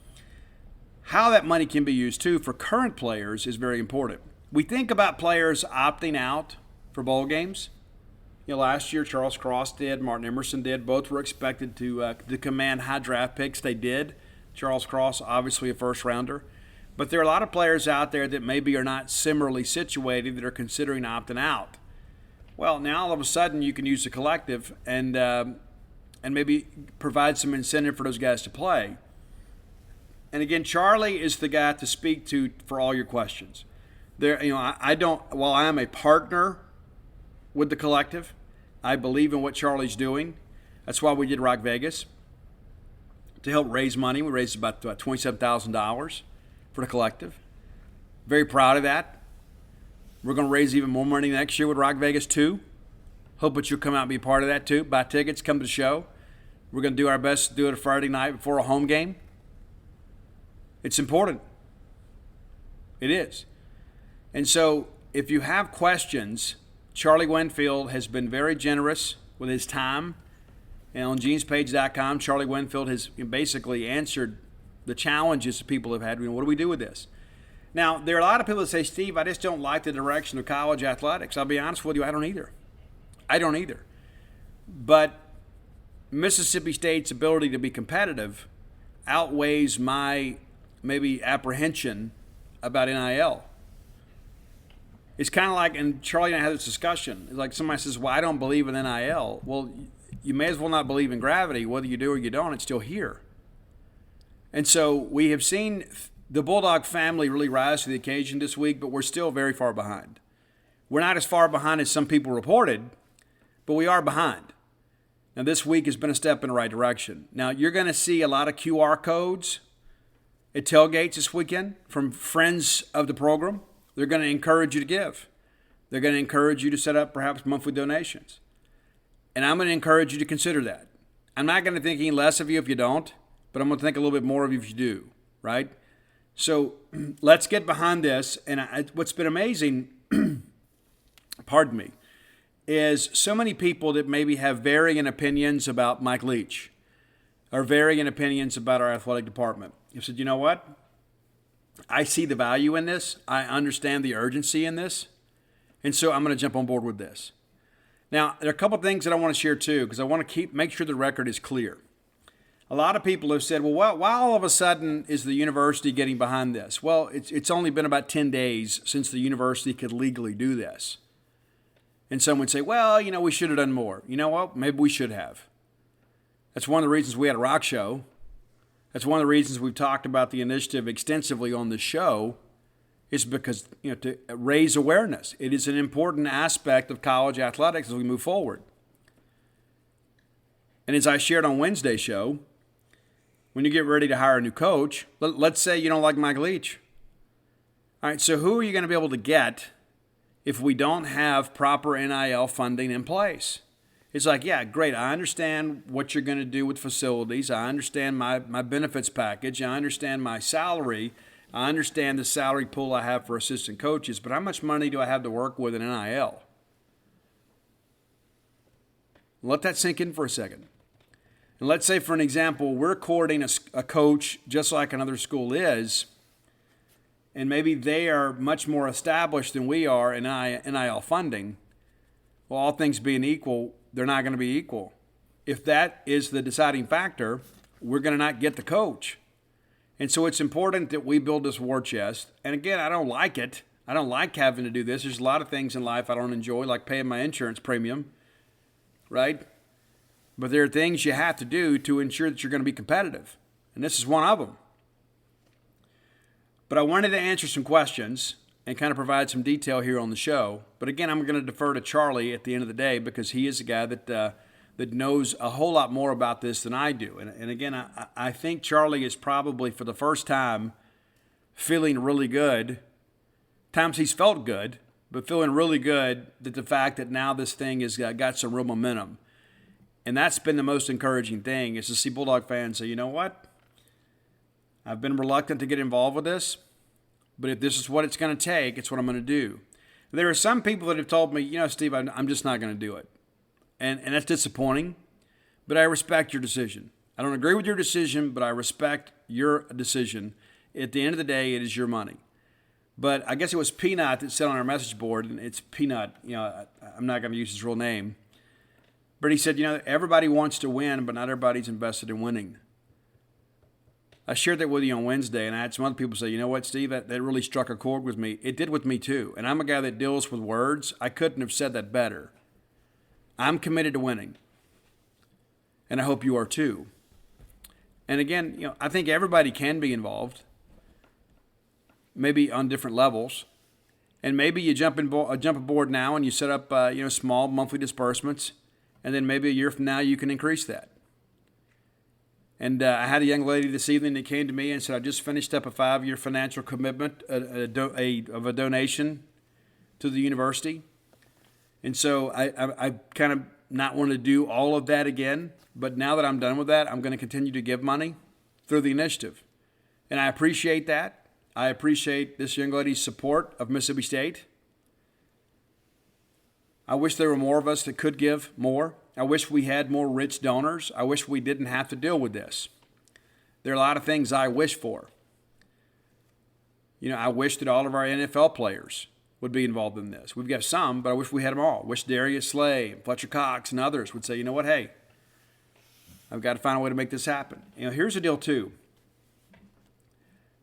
How that money can be used, too, for current players is very important. We think about players opting out for bowl games. Last year, Charles Cross did, Martin Emerson did. Both were expected to command high draft picks. They did. Charles Cross, obviously a first-rounder. But there are a lot of players out there that maybe are not similarly situated that are considering opting out. Well, now all of a sudden you can use the collective and maybe provide some incentive for those guys to play. And again, Charlie is the guy to speak to for all your questions. While I am a partner with the collective, I believe in what Charlie's doing. That's why we did Rock Vegas, to help raise money. We raised about $27,000 for the collective. Very proud of that. We're going to raise even more money next year with Rock Vegas 2. Hope that you'll come out and be a part of that too. Buy tickets, come to the show. We're going to do our best to do it a Friday night before a home game. It's important. It is. And so if you have questions, Charlie Winfield has been very generous with his time. And on genespage.com, Charlie Winfield has basically answered the challenges that people have had. What do we do with this? Now, there are a lot of people that say, Steve, I just don't like the direction of college athletics. I'll be honest with you, I don't either. But Mississippi State's ability to be competitive outweighs my maybe apprehension about NIL. It's kind of like, and Charlie and I had this discussion, it's like somebody says, well, I don't believe in NIL. Well, you may as well not believe in gravity. Whether you do or you don't, it's still here. And so we have seen the Bulldog family really rise to the occasion this week, but we're still very far behind. We're not as far behind as some people reported, but we are behind. Now, this week has been a step in the right direction. Now, you're going to see a lot of QR codes at tailgates this weekend from friends of the program. They're going to encourage you to give. They're going to encourage you to set up perhaps monthly donations. And I'm going to encourage you to consider that. I'm not going to think any less of you if you don't, but I'm going to think a little bit more of you if you do, right? So let's get behind this. And what's been amazing, pardon me, is so many people that maybe have varying opinions about Mike Leach or varying opinions about our athletic department. You said, you know what? I see the value in this. I understand the urgency in this. And so I'm going to jump on board with this. Now, there are a couple things that I want to share too, because I want to make sure the record is clear. A lot of people have said, well, why all of a sudden is the university getting behind this? Well, it's only been about 10 days since the university could legally do this. And some would say, well, we should have done more. You know what? Maybe we should have. That's one of the reasons we had a rock show. That's one of the reasons we've talked about the initiative extensively on this show, is because, to raise awareness. It is an important aspect of college athletics as we move forward. And as I shared on Wednesday's show, when you get ready to hire a new coach, let's say you don't like Mike Leach. All right, so who are you going to be able to get if we don't have proper NIL funding in place? It's like, yeah, great. I understand what you're going to do with facilities. I understand my benefits package. I understand my salary. I understand the salary pool I have for assistant coaches. But how much money do I have to work with in NIL? Let that sink in for a second. And let's say, for an example, we're courting a coach just like another school is, and maybe they are much more established than we are in NIL funding. Well, all things being equal, they're not going to be equal. If that is the deciding factor, we're going to not get the coach. And so it's important that we build this war chest. And again, I don't like it. I don't like having to do this. There's a lot of things in life I don't enjoy, like paying my insurance premium, right? But there are things you have to do to ensure that you're going to be competitive. And this is one of them. But I wanted to answer some questions and kind of provide some detail here on the show. But again, I'm going to defer to Charlie at the end of the day, because he is the guy that knows a whole lot more about this than I do. And again, I think Charlie is probably for the first time feeling really good. Times he's felt good, but feeling really good that the fact that now this thing has got some real momentum. And that's been the most encouraging thing, is to see Bulldog fans say, you know what? I've been reluctant to get involved with this, but if this is what it's going to take, it's what I'm going to do. There are some people that have told me, Steve, I'm just not going to do it. And that's disappointing, but I respect your decision. I don't agree with your decision, but I respect your decision. At the end of the day, it is your money. But I guess it was Peanut that said on our message board, and it's Peanut, I'm not going to use his real name, but he said, everybody wants to win, but not everybody's invested in winning. I shared that with you on Wednesday, and I had some other people say, you know what, Steve, that really struck a chord with me. It did with me too. And I'm a guy that deals with words. I couldn't have said that better. I'm committed to winning. And I hope you are too. And again, I think everybody can be involved, maybe on different levels. And maybe you jump aboard now and you set up small monthly disbursements, and then maybe a year from now you can increase that. And I had a young lady this evening that came to me and said, I just finished up a 5-year financial commitment of a donation to the university. And so I kind of not want to do all of that again. But now that I'm done with that, I'm going to continue to give money through the initiative. And I appreciate that. I appreciate this young lady's support of Mississippi State. I wish there were more of us that could give more. I wish we had more rich donors. I wish we didn't have to deal with this. There are a lot of things I wish for. I wish that all of our NFL players would be involved in this. We've got some, but I wish we had them all. I wish Darius Slay, Fletcher Cox, and others would say, you know what, hey, I've got to find a way to make this happen. Here's the deal, too.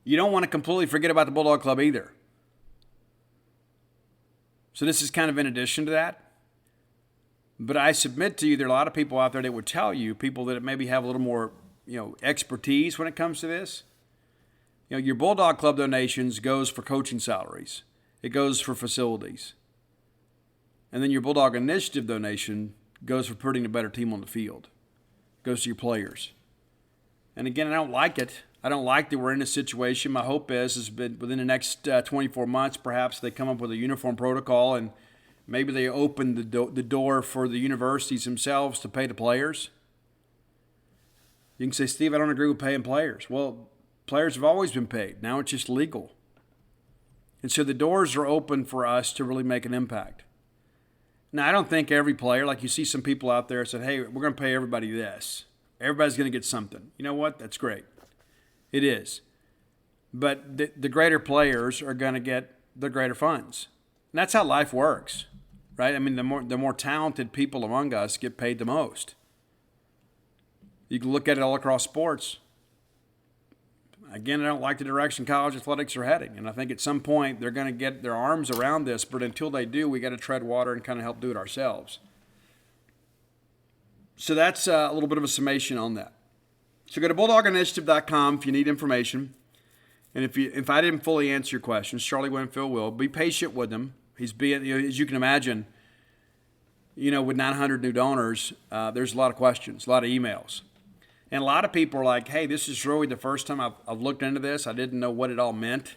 You don't want to completely forget about the Bulldog Club either. So this is kind of in addition to that. But I submit to you, there are a lot of people out there that would tell you, people that maybe have a little more, expertise when it comes to this. Your Bulldog Club donations goes for coaching salaries. It goes for facilities. And then your Bulldog Initiative donation goes for putting a better team on the field. Goes to your players. And again, I don't like it. I don't like that we're in this situation. My hope is within the next 24 months, perhaps they come up with a uniform protocol and maybe they open the door for the universities themselves to pay the players. You can say, Steve, I don't agree with paying players. Well, players have always been paid. Now it's just legal. And so the doors are open for us to really make an impact. Now, I don't think every player, like you see some people out there said, hey, we're going to pay everybody this. Everybody's going to get something. You know what? That's great. It is. But the greater players are going to get the greater funds. And that's how life works, right? I mean, the more talented people among us get paid the most. You can look at it all across sports. Again, I don't like the direction college athletics are heading. And I think at some point they're going to get their arms around this. But until they do, we got to tread water and kind of help do it ourselves. So that's a little bit of a summation on that. So go to bulldoginitiative.com if you need information. And if I didn't fully answer your questions, Charlie Winfield will. Be patient with them. He's being, as you can imagine, with 900 new donors, there's a lot of questions, a lot of emails. And a lot of people are like, hey, this is really the first time I've looked into this. I didn't know what it all meant.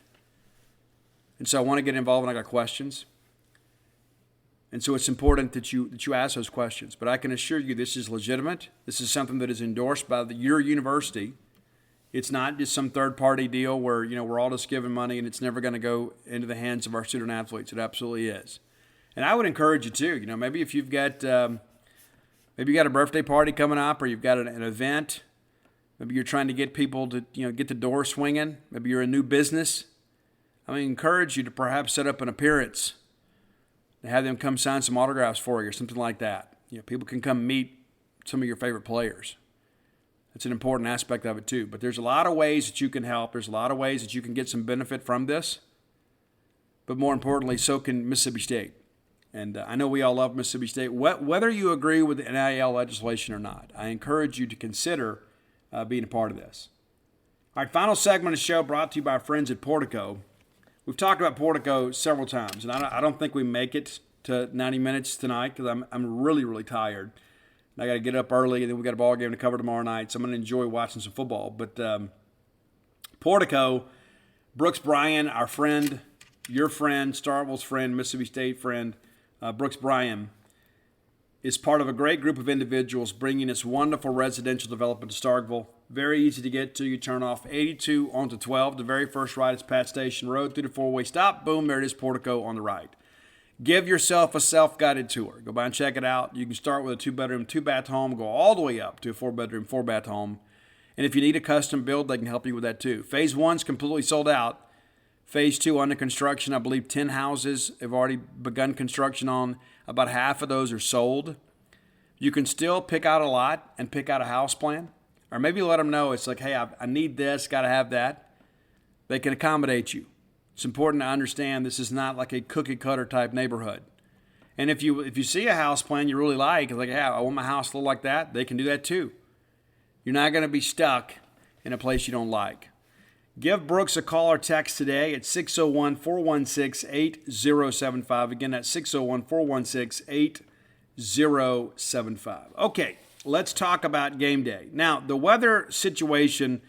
And so I want to get involved and I got questions. And so it's important that you ask those questions. But I can assure you this is legitimate. This is something that is endorsed by your university. It's not just some third-party deal where, we're all just giving money and it's never going to go into the hands of our student athletes. It absolutely is. And I would encourage you too. Maybe if you've got maybe you got a birthday party coming up, or you've got an event. Maybe you're trying to get people to get the door swinging. Maybe you're a new business. I encourage you to perhaps set up an appearance, to have them come sign some autographs for you or something like that. People can come meet some of your favorite players. That's an important aspect of it too. But there's a lot of ways that you can help. There's a lot of ways that you can get some benefit from this. But more importantly, so can Mississippi State. And I know we all love Mississippi State. Whether you agree with the NIL legislation or not, I encourage you to consider being a part of this. All right, final segment of the show brought to you by our friends at Portico. We've talked about Portico several times, and I don't think we make it to 90 minutes tonight because I'm really, really tired. And I got to get up early, and then we got a ball game to cover tomorrow night, so I'm going to enjoy watching some football. But Portico, Brooks Bryan, our friend, your friend, Starkville's friend, Mississippi State friend, Brooks Bryan, is part of a great group of individuals bringing this wonderful residential development to Starkville. Very easy to get to. You turn off 82 onto 12. The very first right is Pat Station Road through the four-way stop. Boom, there it is, Portico on the right. Give yourself a self-guided tour. Go by and check it out. You can start with a 2-bedroom, 2-bath home, go all the way up to a 4-bedroom, 4-bath home. And if you need a custom build, they can help you with that too. Phase 1's completely sold out. Phase 2 under construction. I believe 10 houses have already begun construction on. About half of those are sold. You can still pick out a lot and pick out a house plan. Or maybe let them know it's like, hey, I need this, got to have that. They can accommodate you. It's important to understand this is not like a cookie-cutter type neighborhood. And if you see a house plan you really like, like, hey, I want my house to look like that, they can do that too. You're not going to be stuck in a place you don't like. Give Brooks a call or text today at 601-416-8075. Again, that's 601-416-8075. Okay, let's talk about game day. Now, the weather situation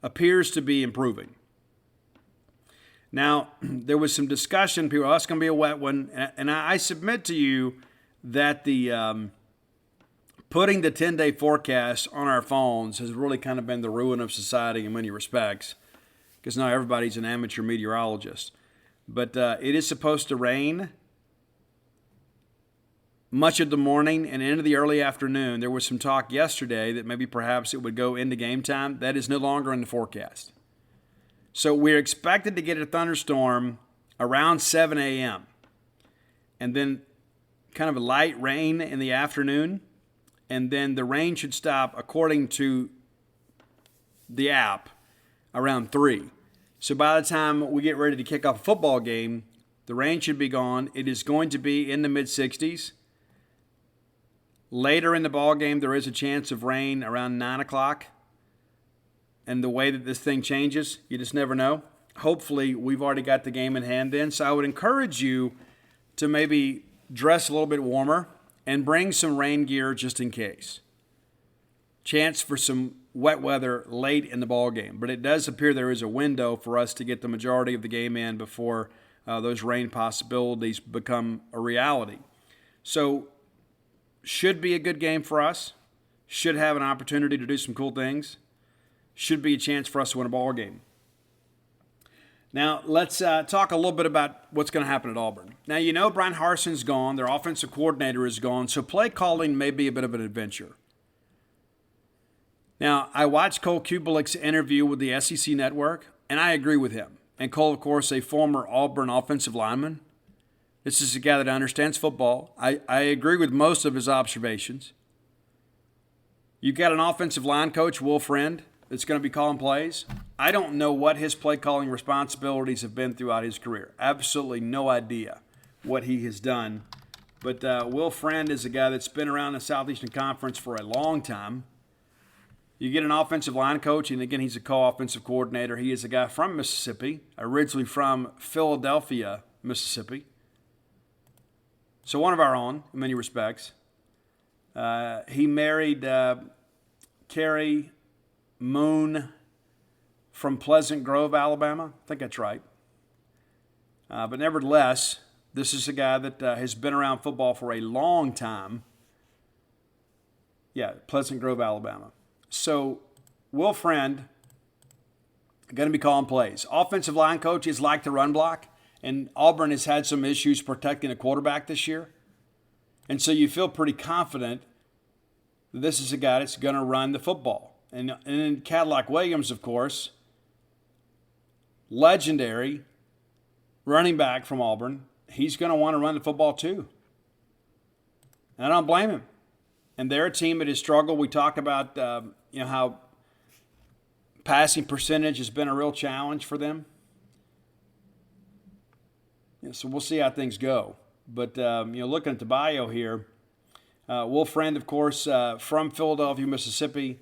appears to be improving. Now, there was some discussion, people, it's going to be a wet one, and I submit to you that the putting the 10-day forecast on our phones has really kind of been the ruin of society in many respects, because now everybody's an amateur meteorologist. But it is supposed to rain much of the morning and into the early afternoon. There was some talk yesterday that maybe perhaps it would go into game time. That is no longer in the forecast. So we're expected to get a thunderstorm around 7 a.m. and then kind of a light rain in the afternoon. And then the rain should stop, according to the app, around 3. So by the time we get ready to kick off a football game, the rain should be gone. It is going to be in the mid-60s. Later in the ball game, there is a chance of rain around 9 o'clock. And the way that this thing changes, you just never know. Hopefully, we've already got the game in hand then. So I would encourage you to maybe dress a little bit warmer. and bring some rain gear just in case. Chance for some wet weather late in the ball game, but it does appear there is a window for us to get the majority of the game in before those rain possibilities become a reality. So, should be a good game for us. Should have an opportunity to do some cool things. Should be a chance for us to win a ball game. Now, let's talk a little bit about what's going to happen at Auburn. Now, you know Brian Harson's gone. Their offensive coordinator is gone, so play calling may be a bit of an adventure. Now, I watched Cole Kubelik's interview with the SEC Network, and I agree with him. And Cole, of course, a former Auburn offensive lineman. This is a guy that understands football. I agree with most of his observations. You've got an offensive line coach, Will Friend, that's going to be calling plays. I don't know what his play calling responsibilities have been throughout his career. Absolutely no idea what he has done. But Will Friend is a guy that's been around the Southeastern Conference for a long time. You get an offensive line coach, and again, he's a co-offensive coordinator. He is a guy from Mississippi, originally from Philadelphia, Mississippi. So one of our own, in many respects. He married Carrie Moon from Pleasant Grove, Alabama. I think that's right. But nevertheless, this is a guy that has been around football for a long time. Yeah, Pleasant Grove, Alabama. So, Will Friend going to be calling plays. Offensive line coaches like to run block, and Auburn has had some issues protecting a quarterback this year. And so you feel pretty confident that this is a guy that's going to run the football. And then Cadillac Williams, of course, legendary running back from Auburn, he's going to want to run the football too. And I don't blame him. And they're a team that has struggled. We talk about how passing percentage has been a real challenge for them. So we'll see how things go. But looking at the bio here, Will Friend, of course, from Philadelphia, Mississippi,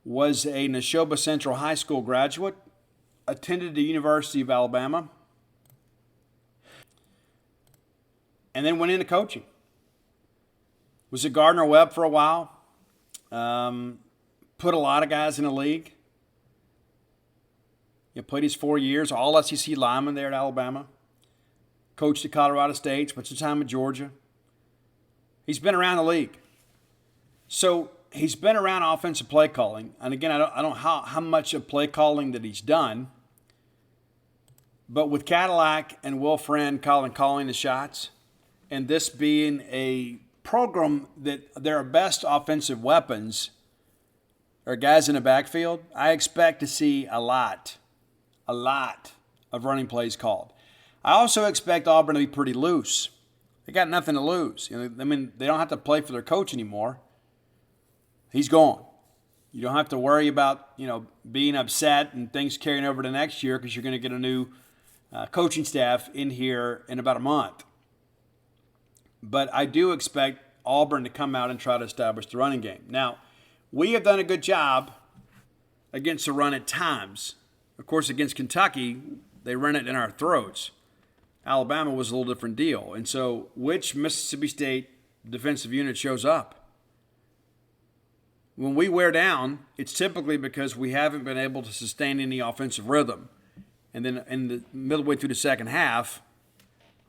was a Neshoba Central High School graduate, attended the University of Alabama, and then went into coaching. Was at Gardner-Webb for a while. Put a lot of guys in the league. Played his 4 years, all SEC lineman there at Alabama. Coached at Colorado State, spent some time at Georgia. He's been around the league. So he's been around offensive play calling. And again, I don't know how much of play calling that he's done. But with Cadillac and Will Friend calling the shots, and this being a program that their best offensive weapons are guys in the backfield, I expect to see a lot of running plays called. I also expect Auburn to be pretty loose. They got nothing to lose. They don't have to play for their coach anymore. He's gone. You don't have to worry about, being upset and things carrying over to next year because you're going to get a new coaching staff in here in about a month. But I do expect Auburn to come out and try to establish the running game. Now, we have done a good job against the run at times. Of course, against Kentucky, they ran it in our throats. Alabama was a little different deal. And so which Mississippi State defensive unit shows up? When we wear down, it's typically because we haven't been able to sustain any offensive rhythm. And then in the midway through the second half,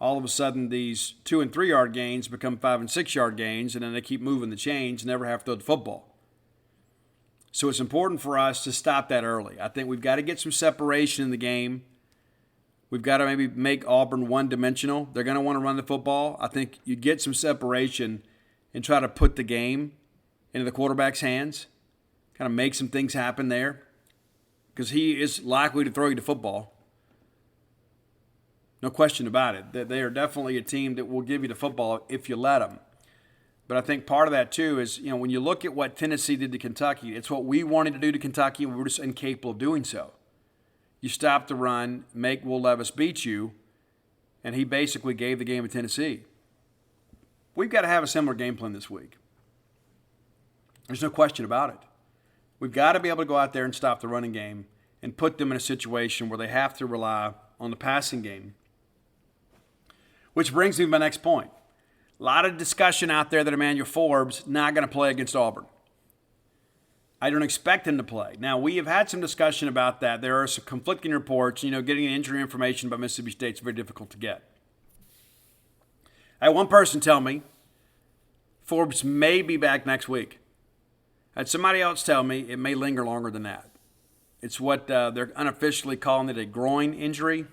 all of a sudden these 2 and 3 yard gains become 5 and 6 yard gains, and then they keep moving the chains and never have to throw the football. So it's important for us to stop that early. I think we've got to get some separation in the game. We've got to maybe make Auburn one-dimensional. They're going to want to run the football. I think you get some separation and try to put the game into the quarterback's hands, kind of make some things happen there, because he is likely to throw you the football. No question about it. They are definitely a team that will give you the football if you let them. But I think part of that, too, is, when you look at what Tennessee did to Kentucky, it's what we wanted to do to Kentucky, and we were just incapable of doing so. You stop the run, make Will Levis beat you, and he basically gave the game to Tennessee. We've got to have a similar game plan this week. There's no question about it. We've got to be able to go out there and stop the running game and put them in a situation where they have to rely on the passing game. Which brings me to my next point. A lot of discussion out there that Emmanuel Forbes not going to play against Auburn. I don't expect him to play. Now, we have had some discussion about that. There are some conflicting reports. Getting injury information about Mississippi State is very difficult to get. I had one person tell me Forbes may be back next week. I had somebody else tell me it may linger longer than that. It's what they're unofficially calling it a groin injury.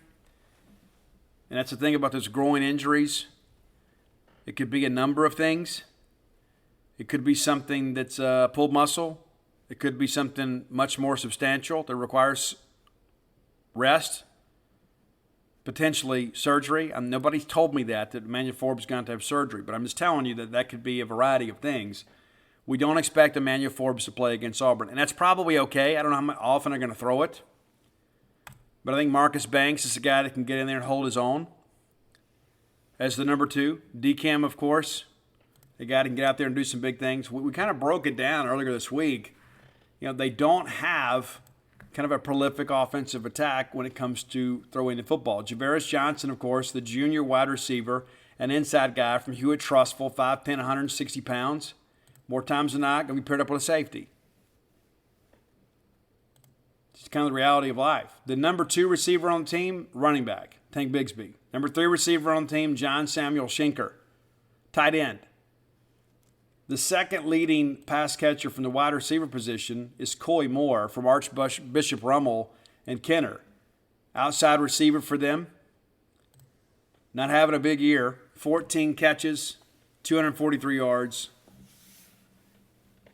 And that's the thing about those groin injuries. It could be a number of things. It could be something that's pulled muscle. It could be something much more substantial that requires rest, potentially surgery. Nobody's told me that Emmanuel Forbes is going to have surgery, but I'm just telling you that could be a variety of things. We don't expect Emmanuel Forbes to play against Auburn, and that's probably okay. I don't know how often they're going to throw it, but I think Marcus Banks is a guy that can get in there and hold his own as the number 2. DCAM, of course, a guy that can get out there and do some big things. We kind of broke it down earlier this week. They don't have kind of a prolific offensive attack when it comes to throwing the football. Javaris Johnson, of course, the junior wide receiver, an inside guy from Hewitt-Trussville, 5'10", 160 pounds. More times than not, going to be paired up with a safety. It's kind of the reality of life. The number 2 receiver on the team, running back, Tank Bigsby. Number 3 receiver on the team, John Samuel Schenker, tight end. The second leading pass catcher from the wide receiver position is Coy Moore from Archbishop Rummel and Kenner. Outside receiver for them. Not having a big year. 14 catches, 243 yards.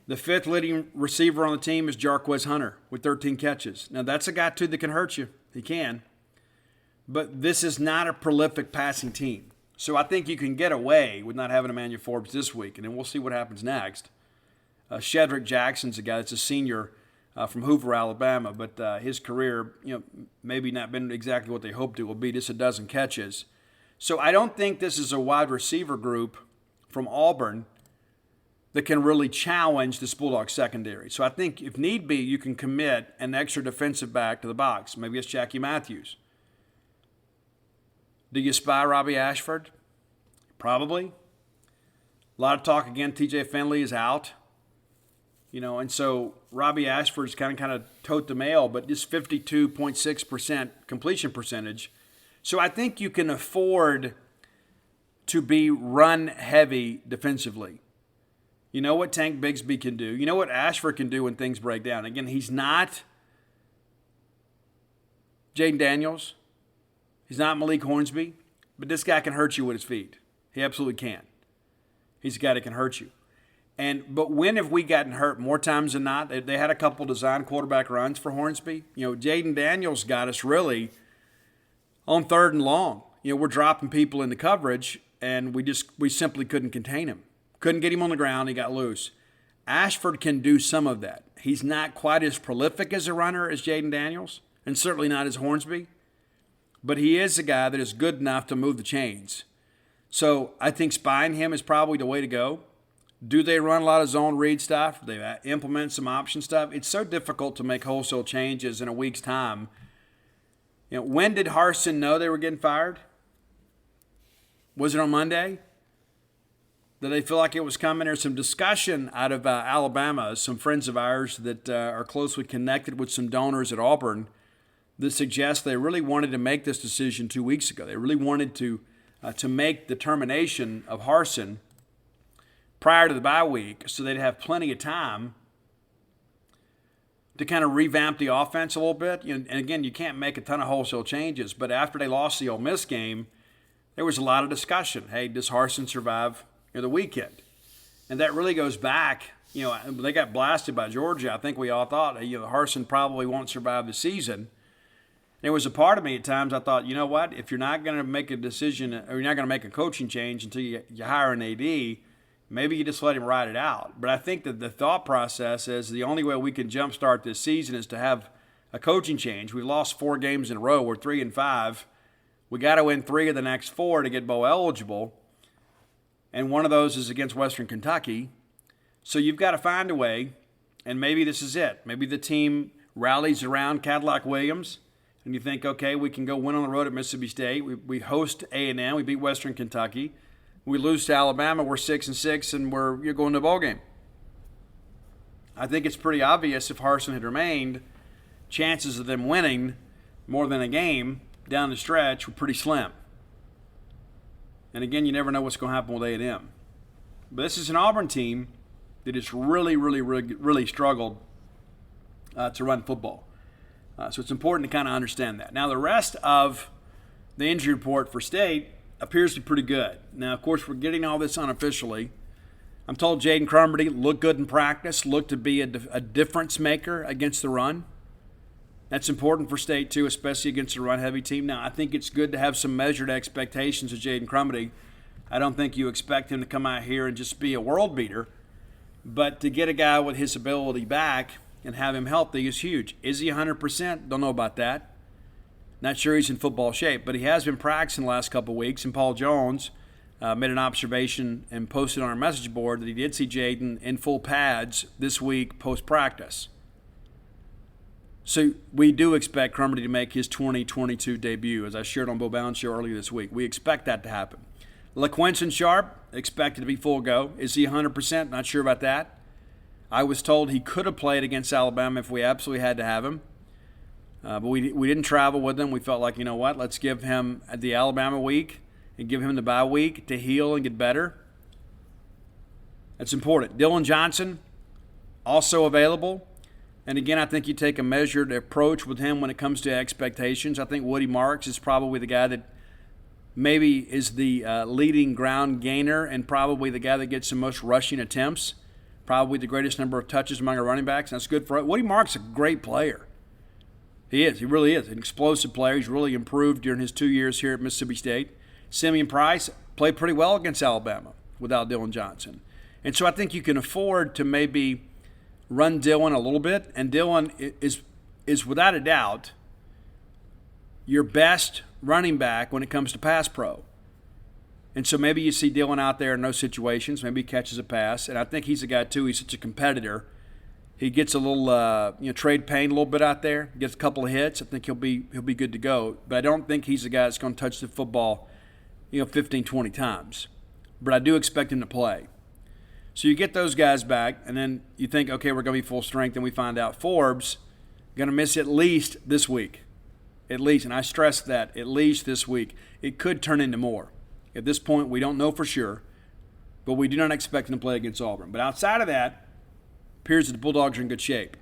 The 5th leading receiver on the team is Jarquez Hunter with 13 catches. Now, that's a guy, too, that can hurt you. He can. But this is not a prolific passing team. So I think you can get away with not having Emmanuel Forbes this week, and then we'll see what happens next. Shedrick Jackson's a guy that's a senior from Hoover, Alabama, but his career, maybe not been exactly what they hoped it will be, just a dozen catches. So I don't think this is a wide receiver group from Auburn that can really challenge this Bulldogs secondary. So I think if need be, you can commit an extra defensive back to the box. Maybe it's Jackie Matthews. Do you spy Robbie Ashford? Probably. A lot of talk again, TJ Finley is out. And so Robbie Ashford's kind of tote the mail, but just 52.6% completion percentage. So I think you can afford to be run heavy defensively. You know what Tank Bigsby can do. You know what Ashford can do when things break down. Again, he's not Jaden Daniels. He's not Malik Hornsby, but this guy can hurt you with his feet. He absolutely can. He's a guy that can hurt you. But when have we gotten hurt? More times than not. They had a couple design quarterback runs for Hornsby. Jaden Daniels got us really on 3rd and long. We're dropping people into coverage, and we simply couldn't contain him. Couldn't get him on the ground. He got loose. Ashford can do some of that. He's not quite as prolific as a runner as Jaden Daniels, and certainly not as Hornsby. But he is a guy that is good enough to move the chains. So I think spying him is probably the way to go. Do they run a lot of zone read stuff? Do they implement some option stuff? It's so difficult to make wholesale changes in a week's time. When did Harsin know they were getting fired? Was it on Monday? Did they feel like it was coming? There's some discussion out of Alabama, some friends of ours that are closely connected with some donors at Auburn that suggest they really wanted to make this decision 2 weeks ago. They really wanted to make the termination of Harsin prior to the bye week so they'd have plenty of time to kind of revamp the offense a little bit. And again, you can't make a ton of wholesale changes, but after they lost the Ole Miss game, there was a lot of discussion. Hey, does Harsin survive the weekend? And that really goes back, they got blasted by Georgia. I think we all thought, Harsin probably won't survive the season. There was a part of me at times I thought, you know what, if you're not going to make a decision or you're not going to make a coaching change until you hire an AD, maybe you just let him ride it out. But I think that the thought process is the only way we can jumpstart this season is to have a coaching change. We've lost 4 games in a row. We're 3-5. We got to win 3 of the next 4 to get bowl eligible. And one of those is against Western Kentucky. So you've got to find a way, and maybe this is it. Maybe the team rallies around Cadillac Williams, and you think, okay, we can go win on the road at Mississippi State. We host A&M. We beat Western Kentucky. We lose to Alabama, we're 6-6, and you're going to a bowl game. I think it's pretty obvious if Harsin had remained, chances of them winning more than a game down the stretch were pretty slim. And again, you never know what's going to happen with A&M. But this is an Auburn team that has really struggled to run football. So it's important to kind of understand that. Now, the rest of the injury report for State appears to be pretty good. Now, of course, we're getting all this unofficially. I'm told Jaden Crumberty looked good in practice, looked to be a difference maker against the run. That's important for State, too, especially against a run-heavy team. Now, I think it's good to have some measured expectations of Jaden Crumberty. I don't think you expect him to come out here and just be a world beater. But to get a guy with his ability back and have him healthy is huge. Is he 100%? Don't know about that. Not sure he's in football shape, but he has been practicing the last couple of weeks, and Paul Jones made an observation and posted on our message board that he did see Jaden in full pads this week post-practice. So we do expect Crumberty to make his 2022 debut, as I shared on Bo Bounds Show earlier this week. We expect that to happen. LaQuinton Sharp, expected to be full go. Is he 100%? Not sure about that. I was told he could have played against Alabama if we absolutely had to have him. But we didn't travel with him. We felt like, you know what, let's give him the Alabama week and give him the bye week to heal and get better. That's important. Dylan Johnson, also available. And again, I think you take a measured approach with him when it comes to expectations. I think Woody Marks is probably the guy that maybe is the leading ground gainer and probably the guy that gets the most rushing attempts, probably the greatest number of touches among our running backs. And that's good for it. Woody Marks is a great player. He is. He really is. An explosive player. He's really improved during his 2 years here at Mississippi State. Simeon Price played pretty well against Alabama without Dylan Johnson. And so I think you can afford to maybe run Dylan a little bit. And Dylan is without a doubt your best running back when it comes to pass pro. And so maybe you see Dylan out there in those situations. Maybe he catches a pass. And I think he's a guy, too. He's such a competitor. He gets a little, trade pain a little bit out there. Gets a couple of hits. I think he'll be good to go. But I don't think he's the guy that's going to touch the football, 15, 20 times. But I do expect him to play. So you get those guys back, and then you think, okay, we're going to be full strength, and we find out Forbes going to miss at least this week. At least, and I stress that, at least this week. It could turn into more. At this point, we don't know for sure, but we do not expect him to play against Auburn. But outside of that, appears that the Bulldogs are in good shape.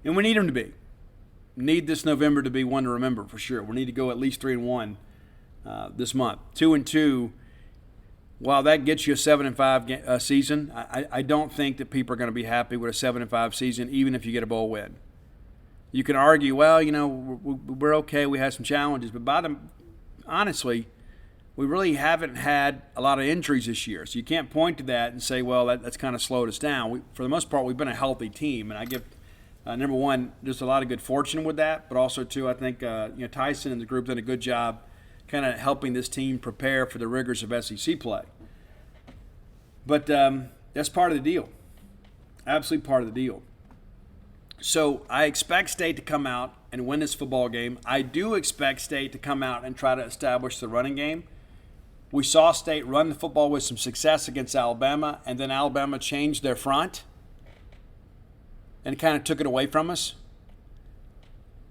And we need them to be. Need this November to be one to remember for sure. We need to go at least 3-1 this month. 2-2, while that gets you a 7-5 season, I don't think that people are going to be happy with a 7-5 season, even if you get a bowl win. You can argue, well, we're okay, we had some challenges, but honestly, we really haven't had a lot of injuries this year. So you can't point to that and say, well, that's kind of slowed us down. For the most part, we've been a healthy team. And I give, number one, just a lot of good fortune with that. But also, too, I think Tyson and the group done a good job kind of helping this team prepare for the rigors of SEC play. But that's part of the deal. Absolutely part of the deal. So I expect State to come out and win this football game. I do expect State to come out and try to establish the running game. We saw State run the football with some success against Alabama, and then Alabama changed their front and kind of took it away from us.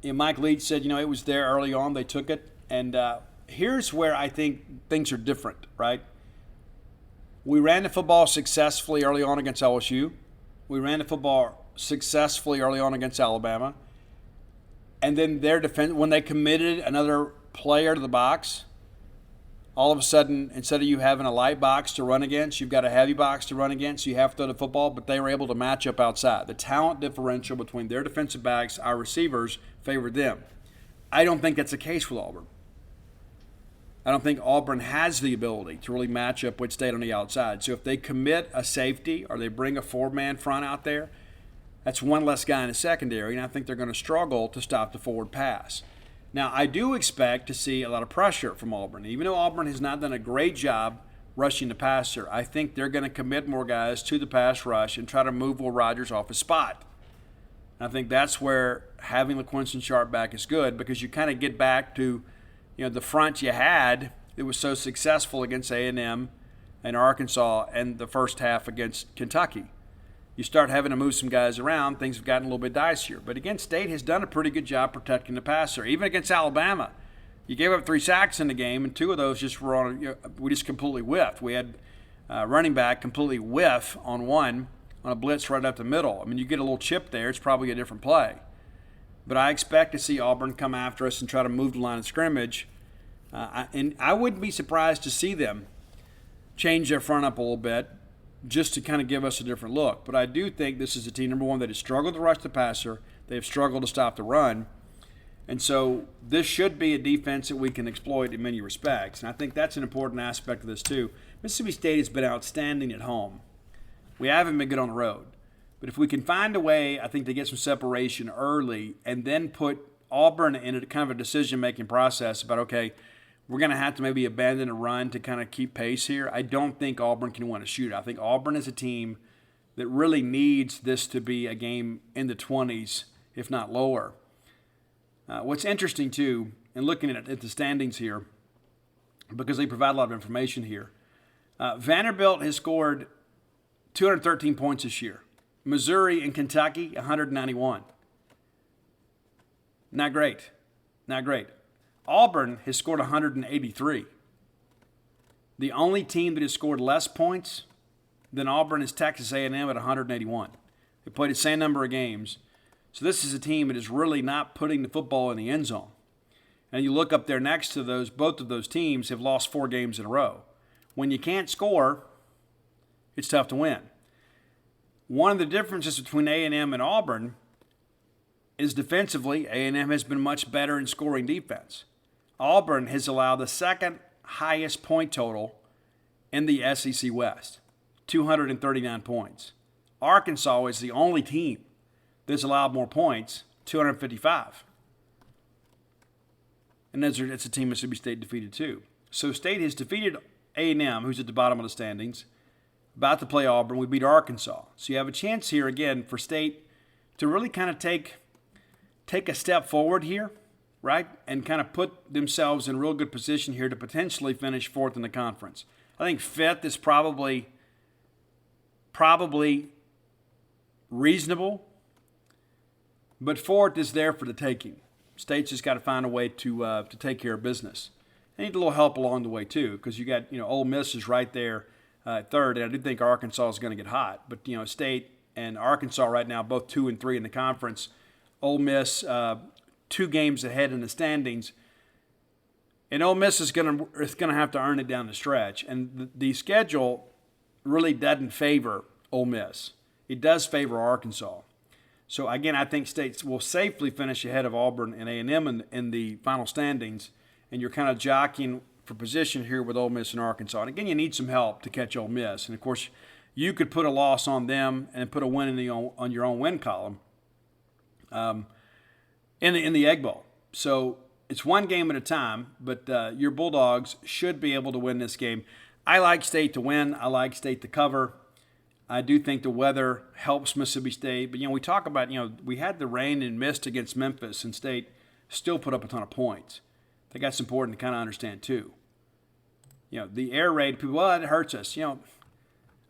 Mike Leach said, it was there early on. They took it. And here's where I think things are different, right? We ran the football successfully early on against LSU. We ran the football successfully early on against Alabama. And then their defense, when they committed another player to the box, all of a sudden, instead of you having a light box to run against, you've got a heavy box to run against. So you have to throw the football, but they were able to match up outside. The talent differential between their defensive backs, our receivers, favored them. I don't think that's the case with Auburn. I don't think Auburn has the ability to really match up with State on the outside. So if they commit a safety or they bring a four-man front out there, that's one less guy in the secondary, and I think they're going to struggle to stop the forward pass. Now, I do expect to see a lot of pressure from Auburn. Even though Auburn has not done a great job rushing the passer, I think they're going to commit more guys to the pass rush and try to move Will Rogers off his spot. I think that's where having LaQuinton Sharp back is good, because you kind of get back to the front you had that was so successful against A&M and Arkansas and the first half against Kentucky. You start having to move some guys around, things have gotten a little bit dicier. But again, State has done a pretty good job protecting the passer. Even against Alabama, you gave up 3 sacks in the game, and 2 of those just were on. We just completely whiffed. We had running back completely whiff on one on a blitz right up the middle. I mean, you get a little chip there, it's probably a different play. But I expect to see Auburn come after us and try to move the line of scrimmage. And I wouldn't be surprised to see them change their front up a little bit just to kind of give us a different look. But I do think this is a team, number one, that has struggled to rush the passer. They have struggled to stop the run. And so this should be a defense that we can exploit in many respects. And I think that's an important aspect of this too. Mississippi State has been outstanding at home. We haven't been good on the road. But if we can find a way, I think, to get some separation early and then put Auburn in a kind of a decision-making process about, okay, we're going to have to maybe abandon a run to kind of keep pace here. I don't think Auburn can win a shootout. I think Auburn is a team that really needs this to be a game in the 20s, if not lower. What's interesting, too, in looking at the standings here, because they provide a lot of information here, Vanderbilt has scored 213 points this year. Missouri and Kentucky, 191. Not great. Not great. Auburn has scored 183. The only team that has scored less points than Auburn is Texas A&M at 181. They played the same number of games. So this is a team that is really not putting the football in the end zone. And you look up there next to those, both of those teams have lost 4 games in a row. When you can't score, it's tough to win. One of the differences between A&M and Auburn is defensively, A&M has been much better in scoring defense. Auburn has allowed the second highest point total in the SEC West, 239 points. Arkansas is the only team that's allowed more points, 255. And it's a team Mississippi State defeated too. So State has defeated A&M, who's at the bottom of the standings, about to play Auburn. We beat Arkansas. So you have a chance here, again, for State to really kind of take a step forward here, right, and kind of put themselves in real good position here to potentially finish 4th in the conference. I think 5th is probably reasonable, but 4th is there for the taking. State's just got to find a way to take care of business. They need a little help along the way too, because you got Ole Miss is right there at 3rd, and I do think Arkansas is going to get hot. But State and Arkansas right now both 2 and 3 in the conference. Ole Miss 2 games ahead in the standings, and Ole Miss is going to have to earn it down the stretch. And the schedule really doesn't favor Ole Miss. It does favor Arkansas. So again, I think State will safely finish ahead of Auburn and A&M in the final standings, and you're kind of jockeying for position here with Ole Miss and Arkansas. And again, you need some help to catch Ole Miss. And of course, you could put a loss on them and put a win on your own win column in the Egg Bowl. So it's one game at a time, but your Bulldogs should be able to win this game. I like State to win. I like State to cover. I do think the weather helps Mississippi State. But, we talk about, we had the rain and mist against Memphis, and State still put up a ton of points. I think that's important to kind of understand too. The air raid, people, well, it hurts us. I don't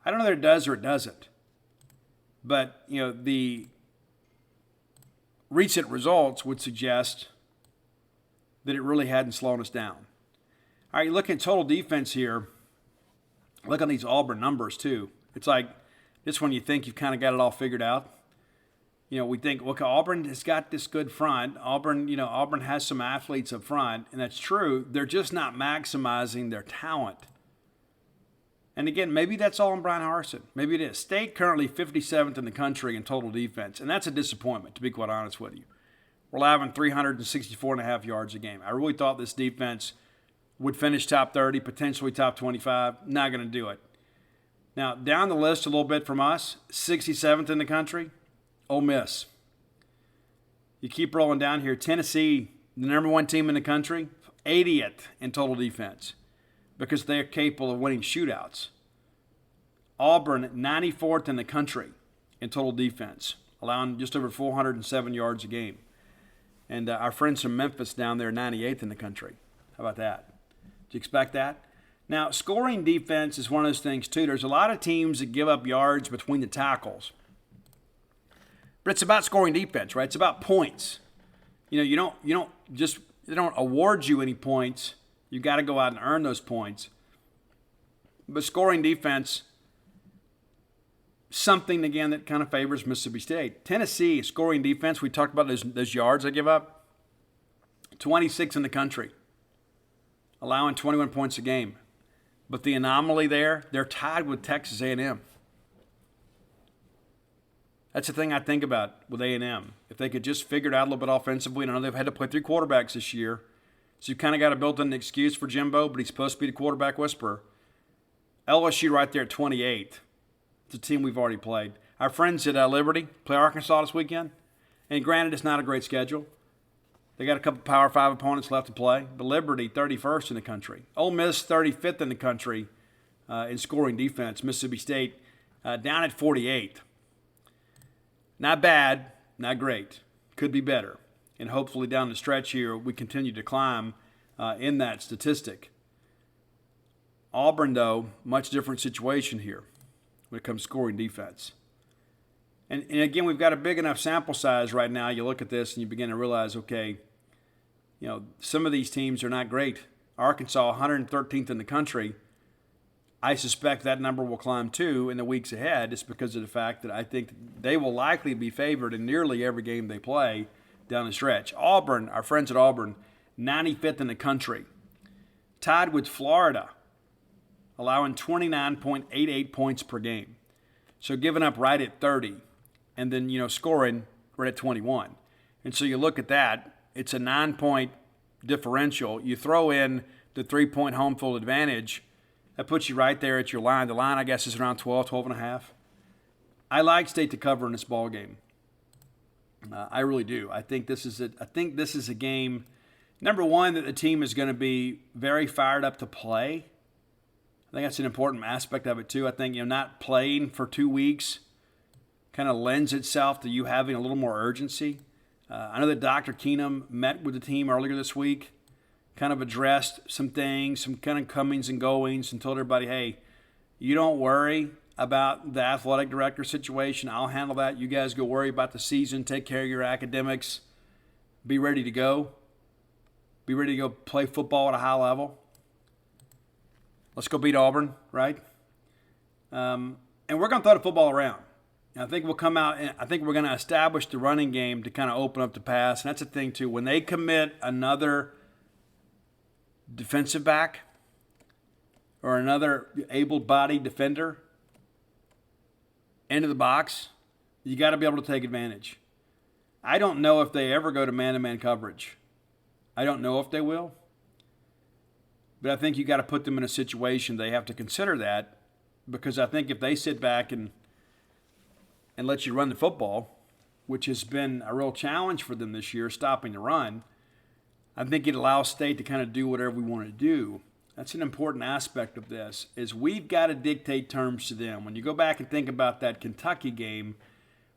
know whether it does or it doesn't. But, the recent results would suggest that it really hadn't slowed us down. All right, you look at total defense here. Look on these Auburn numbers too. It's like this when you think you've kind of got it all figured out. We think, look, Auburn has got this good front. Auburn has some athletes up front, and that's true. They're just not maximizing their talent. And again, maybe that's all on Brian Harsin. Maybe it is. State currently 57th in the country in total defense, and that's a disappointment, to be quite honest with you. We're allowing 364.5 yards a game. I really thought this defense would finish top 30, potentially top 25. Not going to do it. Now, down the list a little bit from us, 67th in the country, Ole Miss. You keep rolling down here. Tennessee, the number 1 team in the country, 80th in total defense because they're capable of winning shootouts. Auburn, 94th in the country in total defense, allowing just over 407 yards a game. And our friends from Memphis down there, 98th in the country. How about that? you expect that? Now, scoring defense is one of those things, too. There's a lot of teams that give up yards between the tackles. But it's about scoring defense, right? It's about points. You know, they don't award you any points. You got to go out and earn those points. But scoring defense, something, again, that kind of favors Mississippi State. Tennessee, scoring defense, we talked about those yards they give up. 26 in the country, allowing 21 points a game. But the anomaly there, they're tied with Texas A&M. That's the thing I think about with A&M. If they could just figure it out a little bit offensively, and I know they've had to play 3 quarterbacks this year, so you've kind of got a built-in excuse for Jimbo, but he's supposed to be the quarterback whisperer. LSU right there at 28. It's a team we've already played. Our friends at Liberty play Arkansas this weekend, and granted, it's not a great schedule. They got a couple Power 5 opponents left to play, but Liberty, 31st in the country. Ole Miss, 35th in the country in scoring defense. Mississippi State down at 48. Not bad, not great. Could be better. And hopefully down the stretch here, we continue to climb in that statistic. Auburn, though, much different situation here when it comes to scoring defense. And again, we've got a big enough sample size right now. You look at this and you begin to realize, okay, you know, some of these teams are not great. Arkansas, 113th in the country. I suspect that number will climb too in the weeks ahead, just because of the fact that I think they will likely be favored in nearly every game they play down the stretch. Auburn, our friends at Auburn, 95th in the country. Tied with Florida, allowing 29.88 points per game. So giving up right at 30, and then, you know, scoring right at 21. And so you look at that, it's a 9-point differential. You throw in the 3-point home field advantage, that puts you right there at your line. The line, I guess, is around 12.5. I like State to cover in this ball game. I really do. I think this is a game, number one, that the team is going to be very fired up to play. I think that's an important aspect of it too. I think, you know, not playing for 2 weeks kind of lends itself to you having a little more urgency. I know that Dr. Keenum met with the team earlier this week, kind of addressed some things, some kind of comings and goings, and told everybody, hey, you don't worry about the athletic director situation. I'll handle that. You guys go worry about the season. Take care of your academics. Be ready to go. Be ready to go play football at a high level. Let's go beat Auburn, right? And we're going to throw the football around. And I think we'll come out, and I think we're going to establish the running game to kind of open up the pass. And that's the thing, too. When they commit another defensive back or another able-bodied defender into the box, you got to be able to take advantage. I don't know if they ever go to man-to-man coverage. I don't know if they will. But I think you got to put them in a situation they have to consider that, because I think if they sit back and let you run the football, which has been a real challenge for them this year, stopping the run, I think it allows State to kind of do whatever we want to do. That's an important aspect of this, is we've got to dictate terms to them. When you go back and think about that Kentucky game,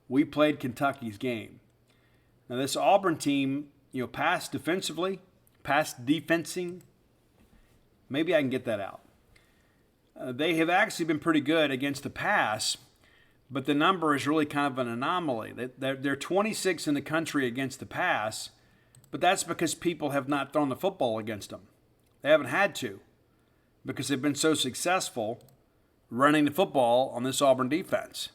we played Kentucky's game. Now this Auburn team, you know, passed defensively, passed defensing. Maybe I can get that out. They have actually been pretty good against the pass, but the number is really kind of an anomaly. They're 26 in the country against the pass, but that's because people have not thrown the football against them. They haven't had to, because they've been so successful running the football on this Auburn defense.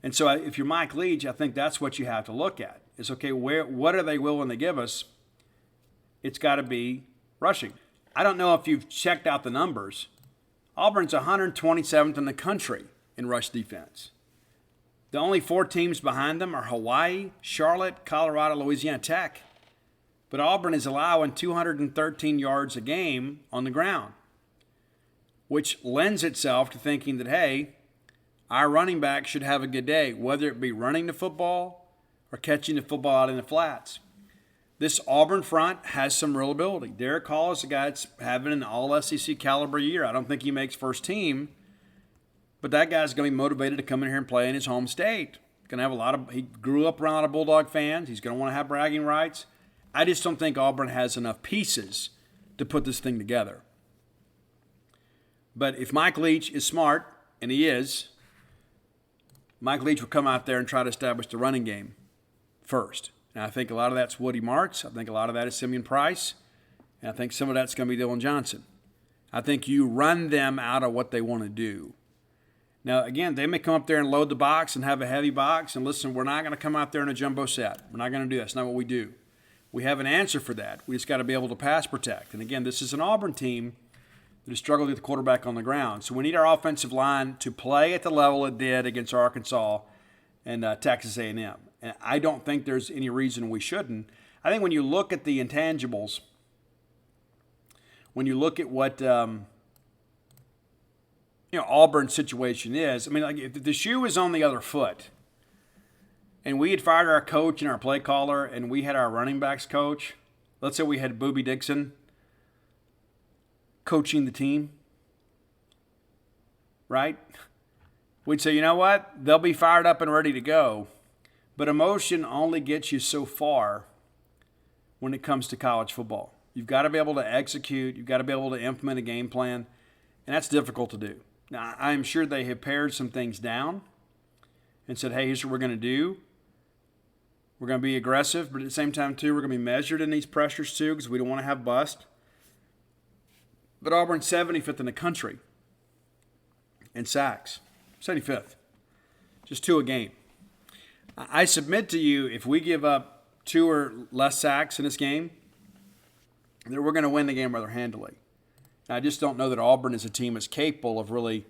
And so if you're Mike Leach, I think that's what you have to look at. Is, okay, what are they willing to give us? It's got to be rushing. I don't know if you've checked out the numbers. Auburn's 127th in the country in rush defense. The only 4 teams behind them are Hawaii, Charlotte, Colorado, Louisiana Tech. But Auburn is allowing 213 yards a game on the ground, which lends itself to thinking that, hey, our running back should have a good day, whether it be running the football or catching the football out in the flats. This Auburn front has some real ability. Derek Hall is a guy that's having an all-SEC caliber year. I don't think he makes first team, but that guy's going to be motivated to come in here and play in his home state. Going to have he grew up around a lot of Bulldog fans. He's going to want to have bragging rights. I just don't think Auburn has enough pieces to put this thing together. But if Mike Leach is smart, and he is, Mike Leach will come out there and try to establish the running game first. And I think a lot of that's Woody Marks. I think a lot of that is Simeon Price. And I think some of that's going to be Dylan Johnson. I think you run them out of what they want to do. Now, again, they may come up there and load the box and have a heavy box. And listen, we're not going to come out there in a jumbo set. We're not going to do that. That's not what we do. We have an answer for that. We just got to be able to pass protect. And again, this is an Auburn team that has struggled with the quarterback on the ground. So we need our offensive line to play at the level it did against Arkansas and Texas A&M. And I don't think there's any reason we shouldn't. I think when you look at the intangibles, when you look at what Auburn's situation is, I mean, like if the shoe was on the other foot, and we had fired our coach and our play caller, and we had our running backs coach, let's say we had Boobie Dixon coaching the team, right? We'd say, you know what? They'll be fired up and ready to go. But emotion only gets you so far when it comes to college football. You've got to be able to execute. You've got to be able to implement a game plan, and that's difficult to do. Now, I'm sure they have pared some things down and said, hey, here's what we're going to do. We're going to be aggressive, but at the same time, too, we're going to be measured in these pressures, too, because we don't want to have bust. But Auburn's 75th in the country in sacks. 75th. Just 2 a game. I submit to you, if we give up 2 or less sacks in this game, that we're going to win the game rather handily. I just don't know that Auburn is a team that's capable of really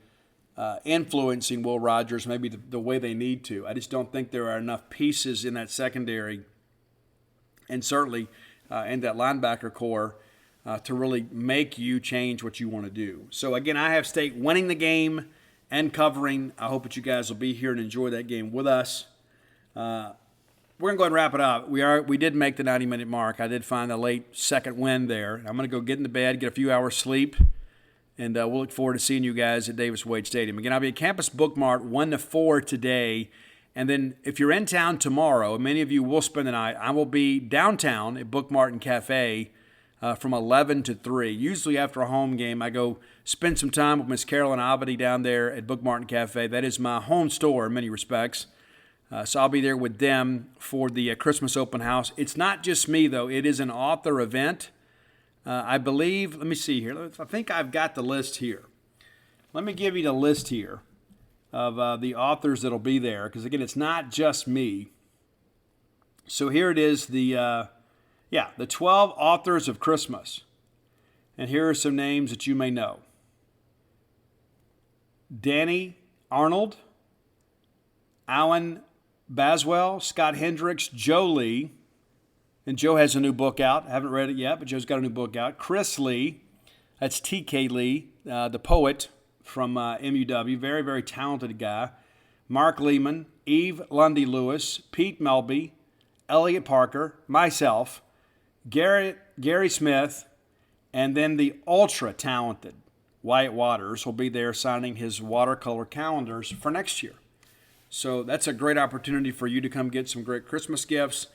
influencing Will Rogers maybe the way they need to. I just don't think there are enough pieces in that secondary and certainly in that linebacker core to really make you change what you want to do. So, again, I have State winning the game and covering. I hope that you guys will be here and enjoy that game with us. We're going to go ahead and wrap it up. We did make the 90-minute mark. I did find a late second win there. I'm going to go get into bed, get a few hours sleep, and we'll look forward to seeing you guys at Davis Wade Stadium. Again, I'll be at Campus Bookmart 1 to 4 today. And then if you're in town tomorrow, and many of you will spend the night, I will be downtown at Bookmart and Cafe from 11 to 3. Usually after a home game, I go spend some time with Miss Carolyn Abadi down there at Bookmart and Cafe. That is my home store in many respects. So I'll be there with them for the Christmas open house. It's not just me, though. It is an author event. I believe, let me see here. I think I've got the list here. Let me give you the list here of the authors that'll be there, because, again, it's not just me. So here it is, the 12 authors of Christmas. And here are some names that you may know. Danny Arnold, Alan Baswell, Scott Hendricks, Joe Lee, and Joe has a new book out. I haven't read it yet, but Joe's got a new book out. Chris Lee, that's T.K. Lee, the poet from MUW, very, very talented guy. Mark Lehman, Eve Lundy Lewis, Pete Melby, Elliot Parker, myself, Gary Smith, and then the ultra-talented Wyatt Waters will be there signing his watercolor calendars for next year. So that's a great opportunity for you to come get some great Christmas gifts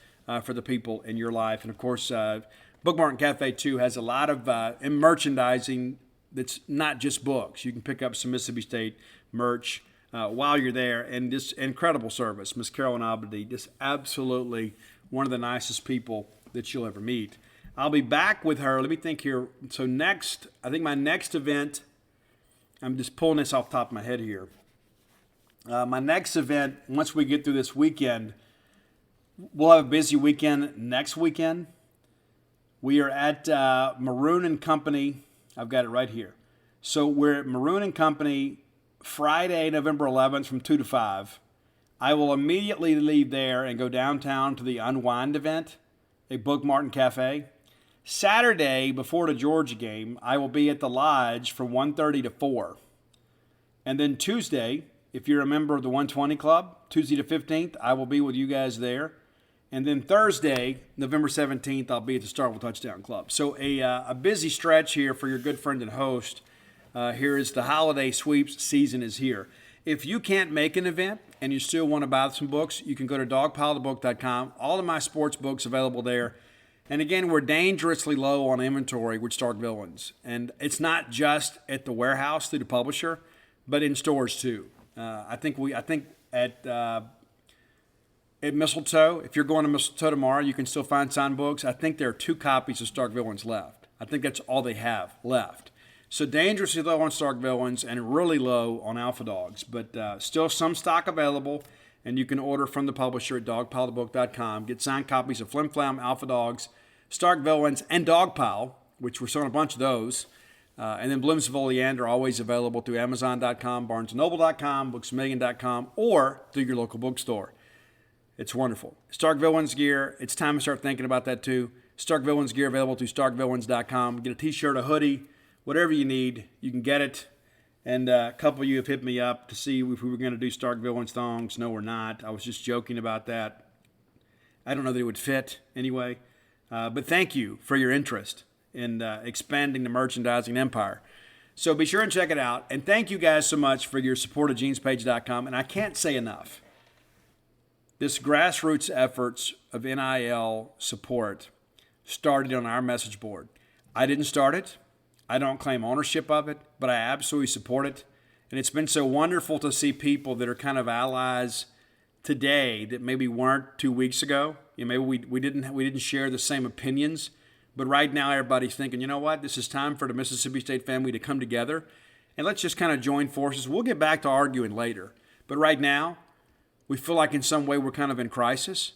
for the people in your life. And, of course, Bookmart and Cafe, too, has a lot of merchandising that's not just books. You can pick up some Mississippi State merch while you're there. And just incredible service. Miss Carolyn Abadi, just absolutely one of the nicest people that you'll ever meet. I'll be back with her. Let me think here. So I think my next event, I'm just pulling this off the top of my head here. My next event, once we get through this weekend, we'll have a busy weekend next weekend. We are at Maroon & Company. I've got it right here. So we're at Maroon & Company Friday, November 11th from 2 to 5. I will immediately leave there and go downtown to the Unwind event at Bookmart and Cafe. Saturday, before the Georgia game, I will be at the Lodge from 1:30 to 4. And then Tuesday, if you're a member of the 120 Club, Tuesday the 15th, I will be with you guys there. And then Thursday, November 17th, I'll be at the Starkville Touchdown Club. So a busy stretch here for your good friend and host. Here is the holiday sweeps season is here. If you can't make an event and you still want to buy some books, you can go to dogpilethebook.com. All of my sports books available there. And again, we're dangerously low on inventory with Stark Villains. And it's not just at the warehouse through the publisher, but in stores too. I think at Mistletoe, if you're going to Mistletoe tomorrow, you can still find signed books. I think there are 2 copies of Stark Villains left. I think that's all they have left. So dangerously low on Stark Villains and really low on Alpha Dogs, but still some stock available, and you can order from the publisher at dogpilethebook.com. Get signed copies of Flim Flam, Alpha Dogs, Stark Villains, and Dogpile, which we're selling a bunch of those. And then Bloomsville Leander are always available through Amazon.com, BarnesandNoble.com, BooksMillion.com, or through your local bookstore. It's wonderful. Stark Villains gear, it's time to start thinking about that too. Stark Villains gear available through StarkVillains.com. Get a t-shirt, a hoodie, whatever you need, you can get it. And a couple of you have hit me up to see if we were going to do Stark Villains thongs. No, we're not. I was just joking about that. I don't know that it would fit anyway. But thank you for your interest in expanding the merchandising empire. So be sure and check it out. And thank you guys so much for your support of genespage.com. And I can't say enough. This grassroots efforts of NIL support started on our message board. I didn't start it. I don't claim ownership of it, but I absolutely support it. And it's been so wonderful to see people that are kind of allies today that maybe weren't 2 weeks ago. You know, maybe we didn't share the same opinions, but right now everybody's thinking, you know what, this is time for the Mississippi State family to come together, and let's just kind of join forces. We'll get back to arguing later, but right now we feel like in some way we're kind of in crisis,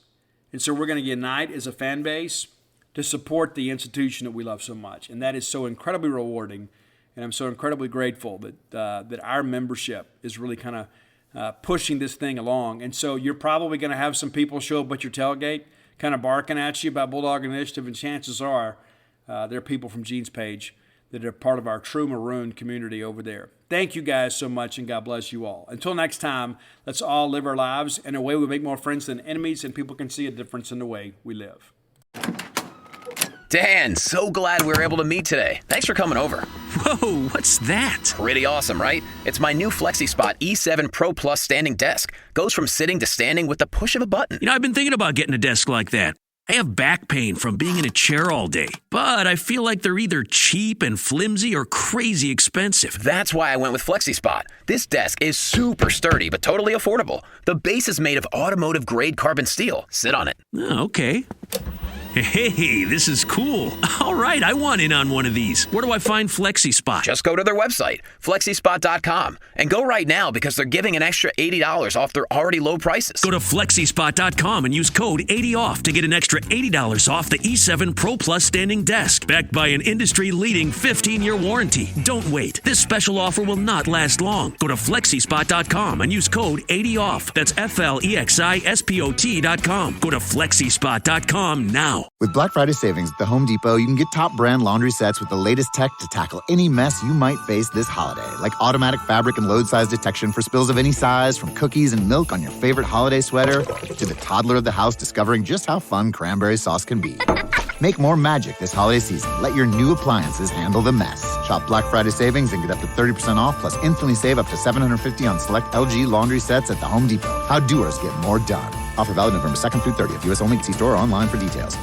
and so we're going to unite as a fan base to support the institution that we love so much. And that is so incredibly rewarding. And I'm so incredibly grateful that our membership is really kind of pushing this thing along. And so you're probably going to have some people show up at your tailgate kind of barking at you about Bulldog Initiative. And chances are there are people from Gene's Page that are part of our True Maroon community over there. Thank you guys so much, and God bless you all. Until next time, let's all live our lives in a way we make more friends than enemies, and people can see a difference in the way we live. Dan, so glad we were able to meet today. Thanks for coming over. Whoa, what's that? Pretty awesome, right? It's my new FlexiSpot E7 Pro Plus standing desk. Goes from sitting to standing with the push of a button. You know, I've been thinking about getting a desk like that. I have back pain from being in a chair all day, but I feel like they're either cheap and flimsy or crazy expensive. That's why I went with FlexiSpot. This desk is super sturdy, but totally affordable. The base is made of automotive-grade carbon steel. Sit on it. Oh, okay. Hey, this is cool. All right, I want in on one of these. Where do I find FlexiSpot? Just go to their website, FlexiSpot.com, and go right now because they're giving an extra $80 off their already low prices. Go to FlexiSpot.com and use code 80OFF to get an extra $80 off the E7 Pro Plus standing desk, backed by an industry-leading 15-year warranty. Don't wait. This special offer will not last long. Go to FlexiSpot.com and use code 80OFF. That's FLEXISPOT.com. Go to FlexiSpot.com now. With Black Friday savings at the Home Depot, you can get top brand laundry sets with the latest tech to tackle any mess you might face this holiday, like automatic fabric and load size detection for spills of any size, from cookies and milk on your favorite holiday sweater to the toddler of the house discovering just how fun cranberry sauce can be. Make more magic this holiday season. Let your new appliances handle the mess. Shop Black Friday savings and get up to 30% off, plus instantly save up to $750 on select LG laundry sets at the Home Depot. How doers get more done. Offer valid November 2nd through 30th. U.S. only. See store or online for details.